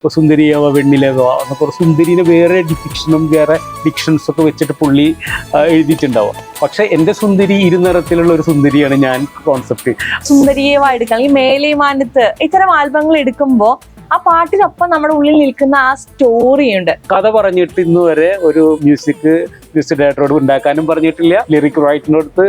ഇപ്പോൾ സുന്ദരിയാവ വെണ്ണിലവ എന്നൊക്കെ സുന്ദരീനെ വേറെ ഡിപിക്ഷനും വേറെ ഡിക്ഷൻസൊക്കെ വെച്ചിട്ട് പുള്ളി എഴുതിയിട്ടുണ്ടാവും. പക്ഷെ എൻ്റെ സുന്ദരി ഇരുനിറത്തിലുള്ള ഒരു സുന്ദരിയാണ് ഞാൻ കോൺസെപ്റ്റ്. സുന്ദരിയേവ എടുക്കാം, ഈ മേലെ മാനത്ത് ഇത്തരം ആൽബങ്ങൾ എടുക്കുമ്പോൾ ആ പാട്ടിനൊപ്പം നമ്മുടെ ഉള്ളിൽ നിൽക്കുന്ന ആ സ്റ്റോറി ഉണ്ട്. കഥ പറഞ്ഞിട്ട് ഇന്ന് വരെ ഒരു മ്യൂസിക് ഡയറക്ടറോട് ഉണ്ടാക്കാനും പറഞ്ഞിട്ടില്ല, ലിറിക് റൈറ്ററിനോട്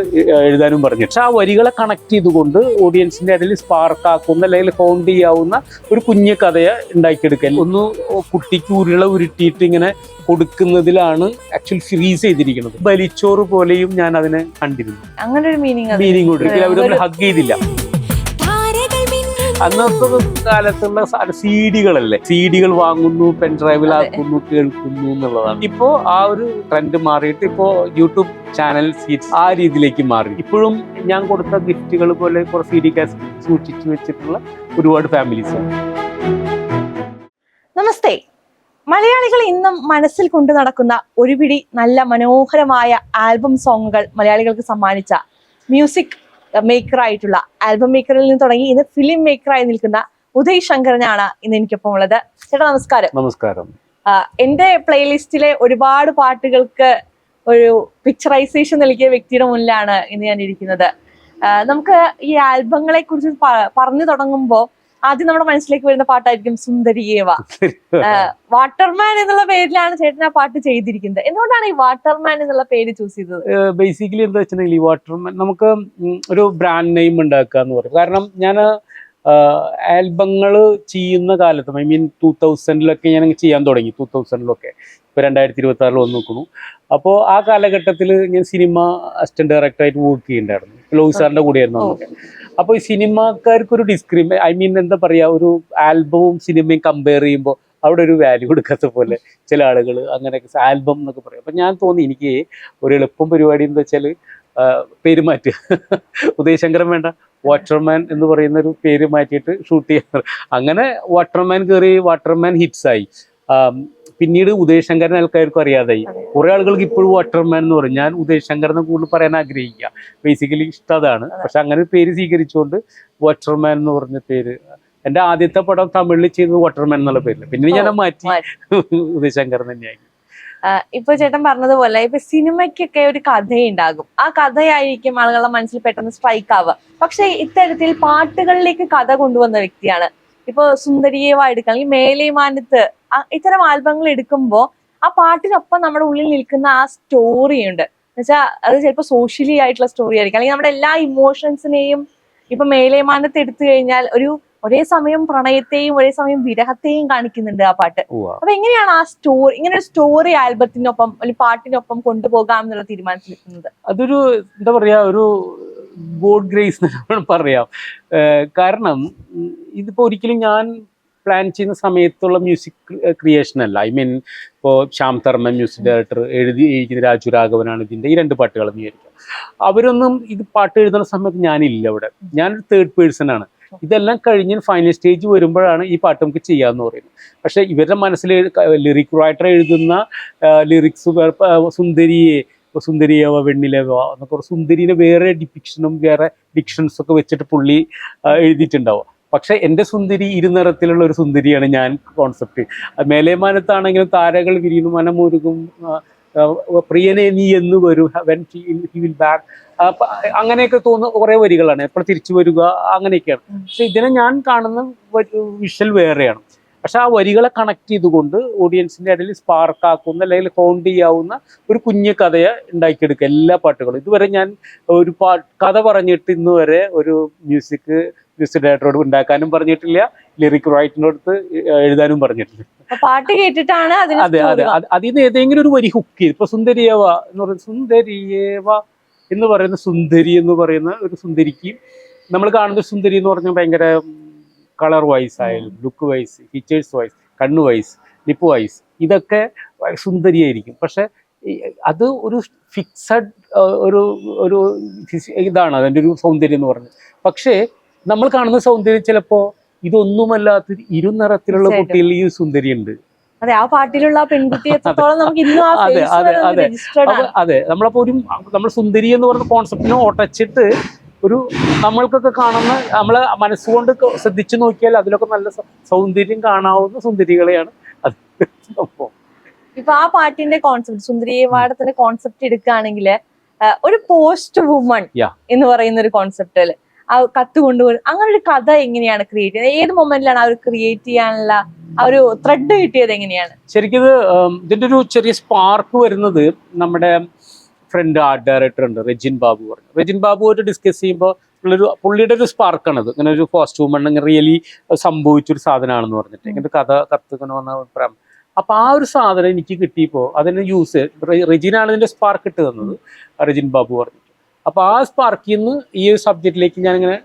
എഴുതാനും പറഞ്ഞിട്ട്. പക്ഷെ ആ വരികളെ കണക്ട് ചെയ്തുകൊണ്ട് ഓഡിയൻസിന്റെ ഇടയിൽ സ്പാർക്ക് ആക്കുന്ന അല്ലെങ്കിൽ ഹോണ്ട് ചെയ്യാവുന്ന ഒരു കുഞ്ഞു കഥയെ ഉണ്ടാക്കിയെടുക്കൽ, ഒന്ന് കുട്ടിക്ക് ഉരുട്ടിയിട്ട് ഇങ്ങനെ കൊടുക്കുന്നതിലാണ് ആക്ച്വലി ഫ്രീസ് ചെയ്തിരിക്കുന്നത്. ബലിച്ചോറ് പോലെയും ഞാൻ അതിനെ കണ്ടിരുന്നു. അങ്ങനെ ഒരു മീനിങ് കൊടുക്കില്ല, അവരൊന്നും ഹഗ് ചെയ്തില്ല. അന്നത്തെ കാലത്തുള്ള സീഡികളല്ലേ, സീഡികൾ വാങ്ങുന്നു, പെൻഡ്രൈവിലാക്കുന്നു, കേൾക്കുന്നു എന്നുള്ളതാണ്. ഇപ്പോ ആ ഒരു ട്രെൻഡ് മാറിയിട്ട് ഇപ്പോ യൂട്യൂബ് ചാനൽ സീറ്റ്സ് ആ രീതിയിലേക്ക് മാറി. ഇപ്പോഴും ഞാൻ കൊടുത്ത ഗിഫ്റ്റുകൾ പോലെ കുറെ സീഡി കാസറ്റ് സൂക്ഷിച്ചു വെച്ചിട്ടുള്ള ഒരുപാട് ഫാമിലീസ്. നമസ്തേ. മലയാളികൾ ഇന്നും മനസ്സിൽ കൊണ്ടു നടക്കുന്ന ഒരു പിടി നല്ല മനോഹരമായ ആൽബം സോങ്ങുകൾ മലയാളികൾക്ക് സമ്മാനിച്ച മ്യൂസിക് മേക്കറായിട്ടുള്ള ആൽബം മേക്കറിൽ നിന്ന് തുടങ്ങി ഇന്ന് ഫിലിം മേക്കറായി നിൽക്കുന്ന ഉദയ് ശങ്കറിനാണ് ഇന്ന് എനിക്കൊപ്പം ഉള്ളത്. ചേട്ടാ നമസ്കാരം. നമസ്കാരം. എന്റെ പ്ലേലിസ്റ്റിലെ ഒരുപാട് പാട്ടുകൾക്ക് ഒരു പിക്ചറൈസേഷൻ നൽകിയ വ്യക്തിയുടെ മുന്നിലാണ് ഇന്ന് ഞാൻ ഇരിക്കുന്നത്. നമുക്ക് ഈ ആൽബങ്ങളെ കുറിച്ച് പറഞ്ഞു തുടങ്ങുമ്പോൾ ആദ്യം നമ്മുടെ മനസ്സിലേക്ക് വരുന്ന പാട്ടായിരിക്കും സുന്ദരിയേവ. വാട്ടർമാൻ എന്നുള്ള പേരിലാണ് ചേട്ടൻ ആ പാട്ട് ചെയ്തിരിക്കുന്നത്. എന്തുകൊണ്ടാണ് ഈ വാട്ടർമാൻ എന്നുള്ള പേര് ചൂസ് ചെയ്തത്? ബേസിക്കലി എന്താ വെച്ചിട്ടുണ്ടെങ്കിൽ ഈ വാട്ടർമാൻ നമുക്ക് ഒരു ബ്രാൻഡ് നെയിം ഉണ്ടാക്കുക എന്ന് പറയും. കാരണം ഞാൻ ആൽബങ്ങൾ ചെയ്യുന്ന കാലത്ത് ഐ മീൻ 2000-ലൊക്കെ ഞാൻ ചെയ്യാൻ തുടങ്ങി. 2000-ലൊക്കെ ഇപ്പോൾ 2026 വന്ന് നോക്കുന്നു. അപ്പോൾ ആ കാലഘട്ടത്തിൽ ഞാൻ സിനിമ അസിസ്റ്റന്റ് ഡയറക്ടറായിട്ട് വർക്ക് ചെയ്യുന്നുണ്ടായിരുന്നു. ലോഹി സാറിൻ്റെ കൂടെയായിരുന്നു അതൊക്കെ. അപ്പോൾ ഈ സിനിമാക്കാർക്കൊരു ഐ മീൻ എന്താ പറയുക, ഒരു ആൽബവും സിനിമയും കമ്പയർ ചെയ്യുമ്പോൾ അവിടെ ഒരു വാല്യൂ കൊടുക്കാത്ത പോലെ ചില ആളുകൾ അങ്ങനെയൊക്കെ ആൽബം എന്നൊക്കെ പറയും. അപ്പം ഞാൻ തോന്നി എനിക്ക് ഒരു എളുപ്പം പരിപാടി എന്താ വെച്ചാൽ പേര് മാറ്റുക. ഉദയശങ്കരൻ വേണ്ട, വാട്ടർമാൻ എന്ന് പറയുന്ന ഒരു പേര് മാറ്റിയിട്ട് ഷൂട്ട് ചെയ്യാറ്. അങ്ങനെ വാട്ടർമാൻ കയറി, വാട്ടർമാൻ ഹിറ്റ്സായി. പിന്നീട് ഉദയശങ്കരൻ ആൾക്കാർക്കും അറിയാതായി. കുറെ ആളുകൾക്ക് ഇപ്പോഴും വാട്ടർമാൻ എന്ന് പറയും. ഞാൻ ഉദയശങ്കരനെ കൂടുതൽ പറയാൻ ആഗ്രഹിക്കുക, ബേസിക്കലി ഇഷ്ടം അതാണ്. പക്ഷെ അങ്ങനെ ഒരു പേര് സ്വീകരിച്ചുകൊണ്ട് വാട്ടർമാൻ എന്ന് പറഞ്ഞ പേര്. എൻ്റെ ആദ്യത്തെ പടം തമിഴിൽ ചെയ്തത് വാട്ടർമാൻ എന്നുള്ള പേരില്ല, പിന്നെ ഞാൻ മാറ്റി ഉദയശങ്കരൻ തന്നെയായി. ഇപ്പൊ ചേട്ടൻ പറഞ്ഞതുപോലെ ഇപ്പൊ സിനിമയ്ക്കൊക്കെ ഒരു കഥയുണ്ടാകും, ആ കഥയായിരിക്കും ആളുകളുടെ മനസ്സിൽ പെട്ടെന്ന് സ്ട്രൈക്ക് ആവുക. പക്ഷെ ഇത്തരത്തിൽ പാട്ടുകളിലേക്ക് കഥ കൊണ്ടുവന്ന വ്യക്തിയാണ്. ഇപ്പൊ സുന്ദരിയേവ എടുക്കാം, ഈ മേലെ മാനത്ത് ഇത്തരം ആൽബങ്ങൾ എടുക്കുമ്പോൾ ആ പാട്ടിനൊപ്പം നമ്മുടെ ഉള്ളിൽ നിൽക്കുന്ന ആ സ്റ്റോറി ഉണ്ട്. എന്നുവെച്ചാൽ അത് ചിലപ്പോൾ സോഷ്യലി ആയിട്ടുള്ള സ്റ്റോറി ആയിരിക്കും, അല്ലെങ്കിൽ നമ്മുടെ എല്ലാ ഇമോഷൻസിനെയും ഇപ്പൊ മേലെ മാനത്ത് എടുത്തു കഴിഞ്ഞാൽ ഒരേ സമയം പ്രണയത്തെയും ഒരേ സമയം വിരഹത്തെയും കാണിക്കുന്നുണ്ട് ആ പാട്ട്. അപ്പൊ എങ്ങനെയാണ് ആ സ്റ്റോറി, ഇങ്ങനെ ഒരു സ്റ്റോറി ആൽബത്തിനൊപ്പം അല്ലെങ്കിൽ പാട്ടിനൊപ്പം കൊണ്ടുപോകാം എന്നുള്ള തീരുമാനത്തിലെത്തുന്നത്? അതൊരു എന്താ പറയാ, ഒരു ഗോഡ് ഗ്രേസ് എന്ന് പറയാം. കാരണം ഇതിപ്പോ ഒരിക്കലും ഞാൻ പ്ലാൻ ചെയ്യുന്ന സമയത്തുള്ള മ്യൂസിക് ക്രിയേഷൻ അല്ല. ഐ മീൻ ഇപ്പോൾ ശ്യാം തർമ്മൻ മ്യൂസിക് ഡയറക്ടർ എഴുതിയിരിക്കുന്ന രാജു രാഘവനാണ് ഇതിൻ്റെ ഈ 2 പാട്ടുകളെന്ന് വിചാരിക്കുക. അവരൊന്നും ഇത് പാട്ട് എഴുതുന്ന സമയത്ത് ഞാനില്ല അവിടെ, ഞാനൊരു തേർഡ് പേഴ്സൺ ആണ്. ഇതെല്ലാം കഴിഞ്ഞ് ഫൈനൽ സ്റ്റേജ് വരുമ്പോഴാണ് ഈ പാട്ട് നമുക്ക് ചെയ്യാമെന്ന് പറയുന്നത്. പക്ഷേ ഇവരുടെ മനസ്സിൽ ലിറിക് റൈറ്റർ എഴുതുന്ന ലിറിക്സ് സുന്ദരിയാവ വെണ്ണിലവ എന്നൊക്കെ സുന്ദരീനെ വേറെ ഡിപിക്ഷനും വേറെ ഡിക്ഷൻസൊക്കെ വെച്ചിട്ട് പുള്ളി എഴുതിയിട്ടുണ്ടാവും. പക്ഷെ എൻ്റെ സുന്ദരി ഇരുനിറത്തിലുള്ള ഒരു സുന്ദരിയാണ് ഞാൻ കോൺസെപ്റ്റ്. മേലേമാനത്താണെങ്കിലും താരകൾ വിരിയുന്നു, മനമൊരുകും, പ്രിയനെ നീ എന്ന് വരും, വെൻ ഹി വിൽ ബാക്ക്, അങ്ങനെയൊക്കെ തോന്നുന്ന കുറേ വരികളാണ്. എപ്പോൾ തിരിച്ചു വരിക, അങ്ങനെയൊക്കെയാണ്. പക്ഷെ ഇതിനെ ഞാൻ കാണുന്ന വിഷ്വൽ വേറെയാണ്. പക്ഷെ ആ വരികളെ കണക്ട് ചെയ്തുകൊണ്ട് ഓഡിയൻസിൻ്റെ ഇടയിൽ സ്പാർക്ക് ആക്കുന്ന അല്ലെങ്കിൽ ഹോണ്ട് ചെയ്യാവുന്ന ഒരു കുഞ്ഞു കഥയെ ഉണ്ടാക്കിയെടുക്കുക എല്ലാ പാട്ടുകളും. ഇതുവരെ ഞാൻ ഒരു കഥ പറഞ്ഞിട്ട് ഇന്ന് വരെ ഒരു മ്യൂസിക് ഡയറക്ടറോട് ഉണ്ടാക്കാനും പറഞ്ഞിട്ടില്ല, ലിറിക് റൈറ്ററിനോട് എഴുതാനും പറഞ്ഞിട്ടില്ല. പാട്ട് കേട്ടിട്ടാണ്. അതെ അതെ, അതിൽ നിന്ന് ഏതെങ്കിലും ഒരു വരി ഹുക്ക് ചെയ്ത്. ഇപ്പൊ സുന്ദരിയേവ എന്ന് പറയുന്നത്, സുന്ദരിയേവ എന്ന് പറയുന്ന സുന്ദരി എന്ന് പറയുന്ന ഒരു സുന്ദരിക്ക് നമ്മൾ കാണുന്ന സുന്ദരി എന്ന് പറഞ്ഞാൽ ഭയങ്കര കളർ വൈസ് ആയാലും ലുക്ക് വൈസ്, ഫീച്ചേഴ്സ് വൈസ്, കണ്ണ് വൈസ്, ലിപ്പ് വൈസ്, ഇതൊക്കെ സുന്ദരിയായിരിക്കും. പക്ഷെ അത് ഒരു ഫിക്സഡ് ഒരു ഇതാണ് അതിൻ്റെ ഒരു സൗന്ദര്യം എന്ന് പറഞ്ഞത്. പക്ഷേ നമ്മൾ കാണുന്ന സൗന്ദര്യം ചിലപ്പോൾ ഇതൊന്നുമല്ലാത്ത ഇരുനിറത്തിലുള്ള കുട്ടികളിൽ ഈ സുന്ദരി ഉണ്ട്. അതെ, ആ പാട്ടിലുള്ള പെൺകുട്ടിയെ നമുക്ക് ഇന്നും അതെ നമ്മളപ്പോ നമ്മൾ സുന്ദരി എന്ന് പറഞ്ഞ കോൺസെപ്റ്റിനെ ഒട്ടച്ചിട്ട് ഒരു നമ്മൾക്കൊക്കെ കാണുന്ന നമ്മളെ മനസ്സുകൊണ്ട് ശ്രദ്ധിച്ചു നോക്കിയാൽ അതിലൊക്കെ നല്ല സൗന്ദര്യം കാണാവുന്ന സുന്ദരികളെയാണ് അത് സംഭവം. ഇപ്പൊ ആ പാട്ടിന്റെ കോൺസെപ്റ്റ് സുന്ദരിവാടത്തിന്റെ കോൺസെപ്റ്റ് എടുക്കുകയാണെങ്കിൽ ഒരു പോസ്റ്റ് വുമൺ Yeah. എന്ന് പറയുന്ന ഒരു കോൺസെപ്റ്റില് ആ കത്ത് കൊണ്ടുപോകും അങ്ങനെ ഒരു കഥ എങ്ങനെയാണ് ക്രിയേറ്റ് ചെയ്യുന്നത്? ഏത് മൊമെന്റിലാണ് ആ ഒരു ക്രിയേറ്റ് ചെയ്യാനുള്ള ആ ഒരു ത്രെഡ് കിട്ടിയത് എങ്ങനെയാണ്? ശരിക്കും ഇത് ഇതിന്റെ ഒരു ചെറിയ സ്പാർക്ക് വരുന്നത് നമ്മുടെ ഫ്രണ്ട് ആർട്ട് ഡയറക്ടർ ഉണ്ട് റെജിൻ ബാബു പറഞ്ഞു. റെജിൻ ബാബുമായിട്ട് ഡിസ്കസ് ചെയ്യുമ്പോൾ പുള്ളിയുടെ ഒരു സ്പാർക്കാണത്. ഇങ്ങനെ ഒരു കോസ്റ്റ്യൂം ഇങ്ങനെ റിയലി സംഭവിച്ചൊരു സാധനമാണെന്ന് പറഞ്ഞിട്ട് ഇങ്ങനെ കത്ത് ഇങ്ങനെ വന്ന അഭിപ്രായം. അപ്പൊ ആ ഒരു സാധനം എനിക്ക് കിട്ടിയപ്പോൾ അതിന് യൂസ് റെജിനാണ് ഇതിന്റെ സ്പാർക്ക് ഇട്ട് തന്നത്, റെജിൻ ബാബു പറഞ്ഞിട്ട്. അപ്പൊ ആ സ്പാർക്കിൽ നിന്ന് ഈ ഒരു സബ്ജക്റ്റിലേക്ക് ഞാനിങ്ങനെ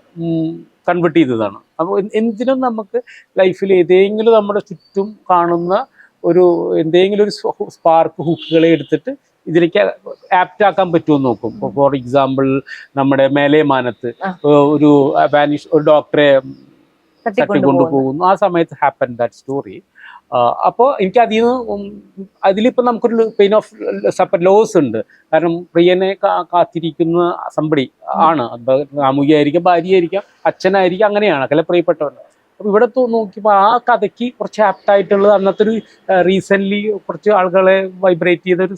കൺവേർട്ട് ചെയ്തതാണ്. അപ്പോൾ എന്തിനും നമുക്ക് ലൈഫിൽ ഏതെങ്കിലും നമ്മുടെ ചുറ്റും കാണുന്ന ഒരു എന്തെങ്കിലും ഒരു സ്പാർക്ക് ഹുക്കുകളെ എടുത്തിട്ട് ഇതിലേക്ക് ആപ്റ്റ് ആക്കാൻ പറ്റുമെന്ന് നോക്കും. ഫോർ എക്സാമ്പിൾ നമ്മുടെ മേലേമാനത്ത് ഒരു ഒരു ഡോക്ടറെ തട്ടിക്കൊണ്ടുപോകുന്നു. ആ സമയത്ത് ഹാപ്പൻ ദാറ്റ് സ്റ്റോറി. അപ്പോൾ എനിക്ക് അതിലിപ്പോൾ നമുക്കൊരു പെയിൻ ഓഫ് സെപ്പറേറ്റ് ലോസ് ഉണ്ട്. കാരണം പ്രിയനെ കാത്തിരിക്കുന്ന സംബടി ആണ്. കാമുകിയായിരിക്കാം, ഭാര്യയായിരിക്കാം, അച്ഛനായിരിക്കാം, അങ്ങനെയാണ് അക്കലെ പ്രിയപ്പെട്ടവർ. അപ്പോൾ ഇവിടെ നോക്കിയപ്പോൾ ആ കഥയ്ക്ക് കുറച്ച് ആപ്റ്റായിട്ടുള്ളത് അന്നത്തെ ഒരു റീസെൻ്റ്ലി കുറച്ച് ആളുകളെ വൈബ്രേറ്റ് ചെയ്തൊരു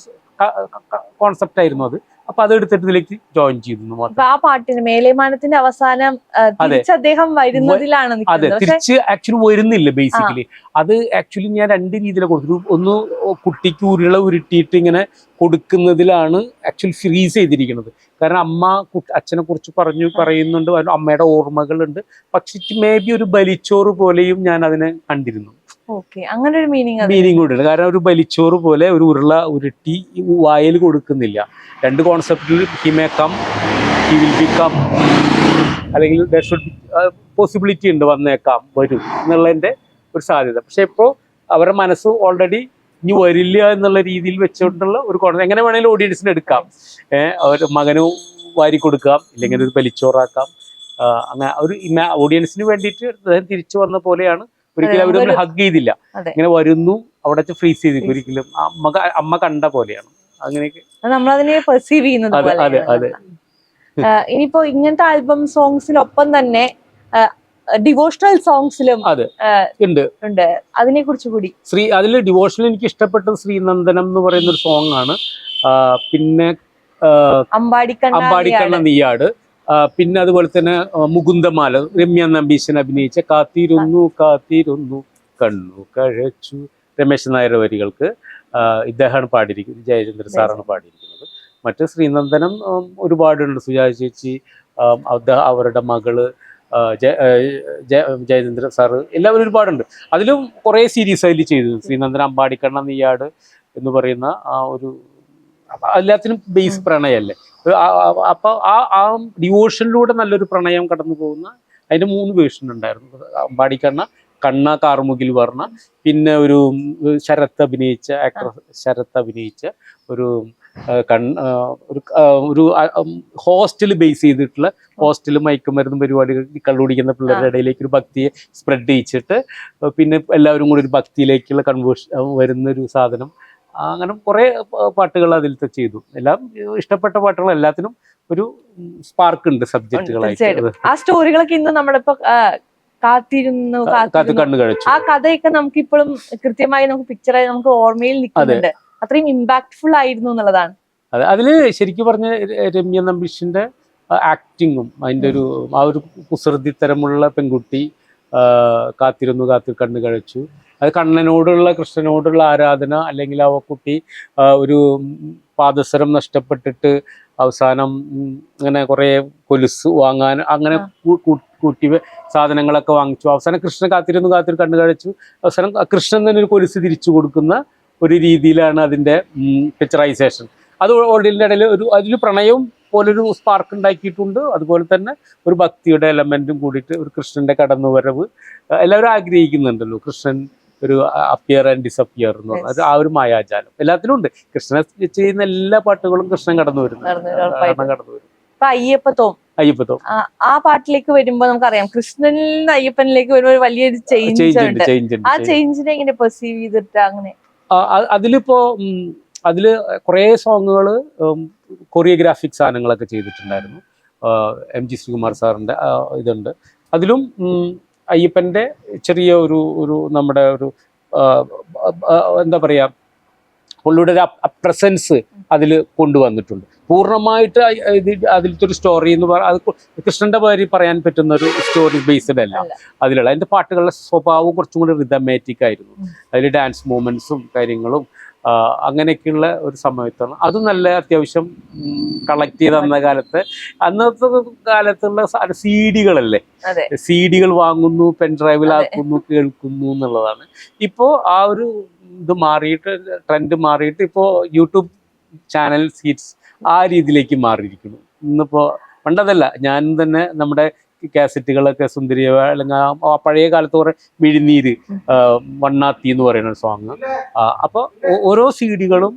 കോൺസെപ്റ്റ് ആയിരുന്നു അത്. അപ്പൊ അത് എടുത്തിട്ട് ഇതിലേക്ക് ജോയിൻ ചെയ്തു. ആ പാട്ടിന് മേലേമാനത്തിന്റെ അവസാനം അദ്ദേഹം വരുന്നതിലാണ്. അതെ, തിരിച്ച് ആക്ച്വലി വരുന്നില്ല ബേസിക്കലി. അത് ആക്ച്വലി ഞാൻ രണ്ട് രീതിയിൽ കൊടുത്തു. ഒന്ന് കുട്ടിക്ക് ഉരുട്ടിയിട്ട് ഇങ്ങനെ കൊടുക്കുന്നതിലാണ് ആക്ച്വലി ഫ്രീസ് ചെയ്തിരിക്കുന്നത്. കാരണം അമ്മ അച്ഛനെ കുറിച്ച് പറയുന്നുണ്ട്, അമ്മയുടെ ഓർമ്മകളുണ്ട്. പക്ഷെ മേ ബി ഒരു ബലിച്ചോറ് പോലെയും ഞാൻ അതിനെ കണ്ടിരുന്നു. അങ്ങനെ ഒരു മീനിങ് കൂടിയുണ്ട്. കാരണം ഒരു ബലിച്ചോറ് പോലെ ഒരു ഉരുട്ടി വായിൽ കൊടുക്കുന്നില്ല. രണ്ട് കോൺസെപ്റ്റിൽ he may come, he will become, അല്ലെങ്കിൽ ദർ ഷുഡ് പോസിബിലിറ്റി ഉണ്ട്, വന്നേക്കാം, വരും എന്നുള്ളതിന്റെ ഒരു സാധ്യത. പക്ഷെ ഇപ്പോൾ അവരുടെ മനസ്സ് ഓൾറെഡി ഇനി വരില്ല എന്നുള്ള രീതിയിൽ വെച്ചുകൊണ്ടുള്ള ഒരു കോൺസെപ്റ്റ് എങ്ങനെ വേണമെങ്കിലും ഓഡിയൻസിന് എടുക്കാം. അവർ മകന് വാരി കൊടുക്കാം, ഇല്ലെങ്കിൽ ഒരു ബലിച്ചോറാക്കാം. അങ്ങനെ ഒരു ഓഡിയൻസിന് വേണ്ടിയിട്ട് തിരിച്ചു വന്ന പോലെയാണ്. ഒരിക്കലും അവരൊന്നും ഹഗ് ചെയ്തില്ല, ഇങ്ങനെ വരുന്നു, അവിടെ ഫ്രീസ് ചെയ്തില്ല. ഒരിക്കലും അമ്മ കണ്ട പോലെയാണ്. അങ്ങനെയൊക്കെ നമ്മളതിനെ പെർസീവ് ചെയ്യുന്നത്. അതെ അതെ. ഇനിയിപ്പോ ഇങ്ങനത്തെ ആൽബം സോങ്സിനൊപ്പം തന്നെ ഡിവോഷണൽ സോങ്സിലും ഉണ്ട്. അതിനെ കുറിച്ച് കൂടി അതിൽ ഡിവോഷണൽ എനിക്ക് ഇഷ്ടപ്പെട്ടത് ശ്രീനന്ദനം എന്ന് പറയുന്ന ഒരു സോങ് ആണ്. പിന്നെ അമ്പാടിക്കണ്ണ നീയാട്, പിന്നെ അതുപോലെ തന്നെ മുകുന്ദമാല, രമ്യ നമ്പീശൻ അഭിനയിച്ച കാത്തിരുന്നു കാത്തിരുന്നു കണ്ണു കഴച്ചു, രമേശൻ നായർ വരികൾക്ക് ഇദ്ദേഹമാണ് പാടിയിരിക്കുന്നത്, ജയചന്ദ്ര സാറാണ് പാടിയിരിക്കുന്നത്. മറ്റ് ശ്രീനന്ദനം ഒരുപാടുണ്ട്. സുജാത ചേച്ചി, അവരുടെ മകള് ജയചന്ദ്ര സാറ്, എല്ലാവരും ഒരുപാടുണ്ട്. അതിലും കുറേ സീരീസ് അതിൽ ചെയ്തു. ശ്രീനന്ദനം, അമ്പാടിക്കണ്ണ നീയാട് എന്ന് പറയുന്ന ആ ഒരു എല്ലാത്തിനും ബേസ് പ്രണയമല്ലേ. അപ്പൊ ആ ഡിവോഷനിലൂടെ നല്ലൊരു പ്രണയം കടന്നു പോകുന്ന അതിന്റെ 3 വേർഷൻ ഉണ്ടായിരുന്നു. അമ്പാടിക്കണ്ണ, കണ്ണ കാർമുകിൽ വർണ്ണ, പിന്നെ ഒരു ശരത്ത് അഭിനയിച്ച ആക്ടർ ഒരു ഒരു ഹോസ്റ്റൽ ബേസ് ചെയ്തിട്ടുള്ള ഹോസ്റ്റൽ മയക്കുമരുന്ന് പരിപാടികൾ കള്ളുപിടിക്കുന്ന പിള്ളേരുടെ ഇടയിലേക്ക് ഒരു ഭക്തിയെ സ്പ്രെഡ് ചെയ്യിച്ചിട്ട് പിന്നെ എല്ലാവരും കൂടി ഒരു ഭക്തിയിലേക്കുള്ള കൺവേർഷൻ വരുന്നൊരു സാധനം. അങ്ങനെ കുറെ പാട്ടുകൾ അതിലത്തെ ചെയ്തു. എല്ലാം ഇഷ്ടപ്പെട്ട പാട്ടുകൾ, എല്ലാത്തിനും ഒരു സ്പാർക്ക് ഉണ്ട് സബ്ജക്റ്റുകളായിട്ട്. ആ സ്റ്റോറികളൊക്കെ ഇന്ന് നമ്മളിപ്പോ കാത്തിരുന്നു കണ്ണു കഴിച്ചു, ആ കഥയൊക്കെ നമുക്ക് ഇപ്പോഴും കൃത്യമായി നമുക്ക് പിക്ചറായി നമുക്ക് ഓർമ്മയിൽ നിൽക്കുന്നുണ്ട്. അത്രയും ഇമ്പാക്ട്ഫുൾ ആയിരുന്നു എന്നുള്ളതാണ്. അതെ, അതില് ശരിക്കും പറഞ്ഞ രമ്യ നമ്പീഷിന്റെ ആക്ടിങ്ങും അതിന്റെ ആ ഒരു കുസൃതിത്തരമുള്ള പെൺകുട്ടി കാത്തിരുന്നു കണ്ണു കഴിച്ചു, അത് കൃഷ്ണനോടുള്ള ആരാധന, അല്ലെങ്കിൽ ആ കുട്ടി ഒരു പാദസരം നഷ്ടപ്പെട്ടിട്ട് അവസാനം അങ്ങനെ കുറെ കൊലുസ് വാങ്ങാൻ അങ്ങനെ കൂട്ടി സാധനങ്ങളൊക്കെ വാങ്ങിച്ചു. അവസാനം കൃഷ്ണൻ കാത്തിരുന്നു കണ്ണു കഴിച്ചു, അവസാനം കൃഷ്ണൻ തന്നെ ഒരു കൊലുസ് തിരിച്ചു കൊടുക്കുന്ന ഒരു രീതിയിലാണ് അതിന്റെ പിക്ചറൈസേഷൻ. അത് ഓൾറെഡി ഇടയിൽ അതിൽ പ്രണയവും പോലൊരു സ്പാർക്ക് ഉണ്ടാക്കിയിട്ടുണ്ട്. അതുപോലെ തന്നെ ഒരു ഭക്തിയുടെ എലമെന്റും കൂടിയിട്ട് ഒരു കൃഷ്ണന്റെ കടന്നുവരവ് എല്ലാവരും ആഗ്രഹിക്കുന്നുണ്ടല്ലോ. കൃഷ്ണൻ ഒരു അപ്പിയർ ആൻഡ് ഡിസപ്പിയർ എന്ന് പറഞ്ഞാൽ ആ ഒരു മായാജാലം എല്ലാത്തിലും ഉണ്ട്. കൃഷ്ണൻ ചെയ്യുന്ന എല്ലാ പാട്ടുകളും കൃഷ്ണൻ കടന്നു വരും. അയ്യപ്പത്തോ ആ പാട്ടിലേക്ക് വരുമ്പോ നമുക്കറിയാം കൃഷ്ണനിൽ നിന്ന് അയ്യപ്പനിലേക്ക് വരുമ്പോൾ വലിയൊരു ചേഞ്ച് ഉണ്ട്. ആ ചേഞ്ചിനെ എങ്ങനെ പെർസീവ് ചെയ്തിട്ട് അങ്ങനെ അതില് കുറെ സോങ്ങുകള് കൊറിയോഗ്രാഫിക് സാധനങ്ങളൊക്കെ ചെയ്തിട്ടുണ്ടായിരുന്നു. MG ശ്രീകുമാർ സാറിൻ്റെ ഇതുണ്ട്. അതിലും അയ്യപ്പൻ്റെ ചെറിയ ഒരു നമ്മുടെ ഒരു എന്താ പറയുക, പുള്ളിയുടെ ഒരു പ്രസൻസ് അതിൽ കൊണ്ടുവന്നിട്ടുണ്ട്. പൂർണ്ണമായിട്ട് അതിലത്തെ ഒരു സ്റ്റോറി എന്ന് അത് കൃഷ്ണന്റെ പേര് പറയാൻ പറ്റുന്ന ഒരു സ്റ്റോറി ബേസ്ഡ് അല്ല അതിലുള്ള. അതിൻ്റെ പാട്ടുകളുടെ സ്വഭാവം കുറച്ചും കൂടി റിതമാറ്റിക് ആയിരുന്നു. അതിൽ ഡാൻസ് മൂവ്മെന്റ്സും കാര്യങ്ങളും അങ്ങനെയൊക്കെയുള്ള ഒരു സമയത്താണ് അത് നല്ല അത്യാവശ്യം കളക്ട് ചെയ്ത് അന്നത്തെ കാലത്തുള്ള CD-കളല്ലേ, CD-കൾ വാങ്ങുന്നു, പെൻഡ്രൈവിൽ ആക്കുന്നു, കേൾക്കുന്നു എന്നുള്ളതാണ്. ഇപ്പോൾ ആ ഒരു ഇത് മാറിയിട്ട്, ട്രെൻഡ് മാറിയിട്ട് ഇപ്പോൾ യൂട്യൂബ് ചാനൽ സീറ്റ്സ് ആ രീതിയിലേക്ക് മാറിയിരിക്കുന്നു. ഇന്നിപ്പോൾ പണ്ടതല്ല, ഞാൻ തന്നെ നമ്മുടെ കാസറ്റുകളൊക്കെ സുന്ദരി അല്ലെങ്കിൽ ആ പഴയ കാലത്ത് കുറെ മിഴിനീര്, വണ്ണാത്തി എന്ന് പറയുന്ന ഒരു സോങ്. അപ്പോൾ ഓരോ CD-കളും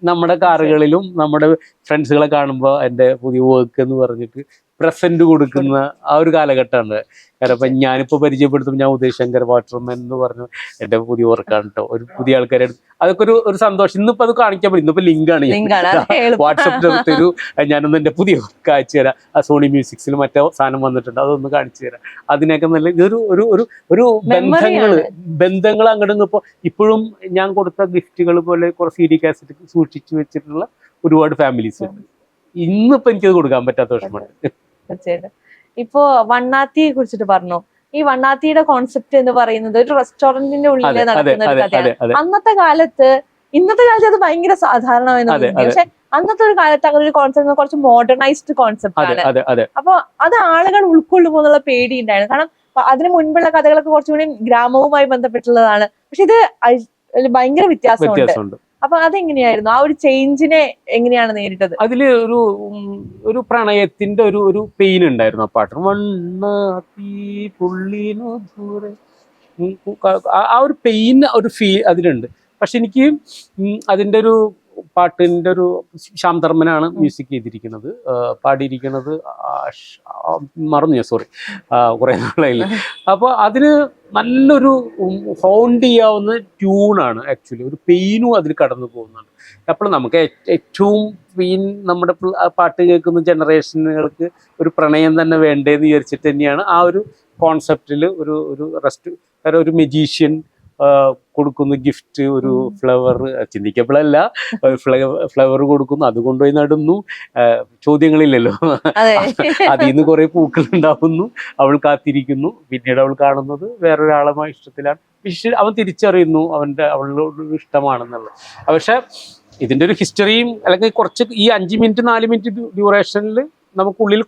നമ്മുടെ കാറുകളിലും നമ്മുടെ ഫ്രണ്ട്സുകളെ കാണുമ്പോൾ എൻ്റെ പുതിയ വർക്ക് എന്ന് പറഞ്ഞിട്ട് പ്രസന്റ് കൊടുക്കുന്ന ആ ഒരു കാലഘട്ടമാണ്. കാരണം ഇപ്പം ഞാനിപ്പോൾ പരിചയപ്പെടുത്തുമ്പോൾ ഞാൻ ഉദയശങ്കർ വാട്ടർമാൻ എന്ന് പറഞ്ഞു എൻ്റെ പുതിയ വർക്കാണ് കേട്ടോ, ഒരു പുതിയ ആൾക്കാരെ അതൊക്കെ ഒരു സന്തോഷം. ഇന്നിപ്പോൾ അത് കാണിക്കാൻ പറ്റും. ഇന്നിപ്പോൾ ലിങ്കാണ് വാട്സപ്പിൻ്റെ ഒരു ഞാനൊന്ന് എൻ്റെ പുതിയ വർക്ക് അയച്ചു തരാം, ആ സോണി മ്യൂസിക്സിൽ മറ്റേ സാധനം വന്നിട്ടുണ്ട്, അതൊന്ന് കാണിച്ചു തരാം. അതിനൊക്കെ നല്ല ഇതൊരു ഒരു ബന്ധങ്ങൾ അങ്ങോട്ട്. ഇപ്പോൾ ഇപ്പോഴും ഞാൻ കൊടുത്ത ഗിഫ്റ്റുകൾ പോലെ കുറേ CD കാസറ്റ് സൂക്ഷിച്ചു വെച്ചിട്ടുള്ള ഒരുപാട് ഫാമിലീസ് ഉണ്ട്. ഇന്നിപ്പോൾ എനിക്കത് കൊടുക്കാൻ പറ്റാത്ത വിഷമമാണ്. തീർച്ചയായിട്ടും. ഇപ്പോ വണ്ണാത്തിയെ കുറിച്ചിട്ട് പറഞ്ഞു. ഈ വണ്ണാത്തിയുടെ കോൺസെപ്റ്റ് എന്ന് പറയുന്നത് ഒരു റെസ്റ്റോറന്റിന്റെ ഉള്ളിൽ നടക്കുന്ന ഒരു കഥയാണ്. അന്നത്തെ കാലത്ത്, ഇന്നത്തെ കാലത്ത് അത് ഭയങ്കര സാധാരണമായി തോന്നുന്നു. പക്ഷെ അന്നത്തെ ഒരു കാലത്ത് അങ്ങനെ ഒരു കോൺസെപ്റ്റ് കുറച്ച് മോഡേണൈസ്ഡ് കോൺസെപ്റ്റ് ആണ്. അപ്പൊ അത് ആളുകൾ ഉൾക്കൊള്ളുമോ എന്നുള്ള പേടി ഉണ്ടായിരുന്നു. കാരണം അതിന് മുൻപുള്ള കഥകളൊക്കെ കുറച്ചുകൂടി ഗ്രാമവുമായി ബന്ധപ്പെട്ടുള്ളതാണ്. പക്ഷെ ഇത് ഭയങ്കര വ്യത്യാസമുണ്ട്. അപ്പൊ അതെങ്ങനെയായിരുന്നു? ആ ഒരു ചേഞ്ചിനെ എങ്ങനെയാണ് നേരിട്ടത്? അതില് ഒരു പ്രണയത്തിന്റെ ഒരു പെയിൻ ഉണ്ടായിരുന്നു ആ പാട്ട്. ആ ഒരു പെയിൻ, ഒരു ഫീൽ അതിലുണ്ട്. പക്ഷെ എനിക്ക് അതിൻ്റെ ഒരു പാട്ടിൻ്റെ ഒരു ശ്യാം ധർമ്മനാണ് മ്യൂസിക് ചെയ്തിരിക്കുന്നത്. പാടിയിരിക്കുന്നത് മറന്നു ഞാൻ, സോറി, കുറേ നാളായില്ല. അപ്പോൾ അതിന് നല്ലൊരു ഹോണ്ട് ചെയ്യാവുന്ന ട്യൂണാണ്. ആക്ച്വലി ഒരു പെയിനും അതിൽ കടന്നു പോകുന്നുണ്ട്. അപ്പോൾ നമുക്ക് ഏറ്റവും പെയിൻ നമ്മുടെ പാട്ട് കേൾക്കുന്ന ജനറേഷനുകൾക്ക് ഒരു പ്രണയം തന്നെ വേണ്ടേന്ന് വിചാരിച്ചിട്ട് തന്നെയാണ് ആ ഒരു കോൺസെപ്റ്റിൽ ഒരു മെജീഷ്യൻ കൊടുക്കുന്നു ഗിഫ്റ്റ്, ഒരു ഫ്ലവർ, ചിന്തിക്കപ്പോഴല്ല, ഫ്ലവർ കൊടുക്കുന്നു, അത് കൊണ്ടുപോയി നടുന്നു, ചോദ്യങ്ങളില്ലല്ലോ, അതിൽ നിന്ന് കുറെ പൂക്കൾ ഉണ്ടാവുന്നു, അവൾ കാത്തിരിക്കുന്നു, പിന്നീട് അവൾ കാണുന്നത് വേറൊരാളുമായി ഇഷ്ടത്തിലാണ്, അവൻ തിരിച്ചറിയുന്നു അവളോട് ഇഷ്ടമാണെന്നുള്ളത്. പക്ഷെ ഇതിൻ്റെ ഒരു ഹിസ്റ്ററിയും അല്ലെങ്കിൽ കുറച്ച് ഈ 5 മിനിറ്റ് 4 മിനിറ്റ് ഡ്യൂറേഷനിൽ നമുക്കുള്ളിൽ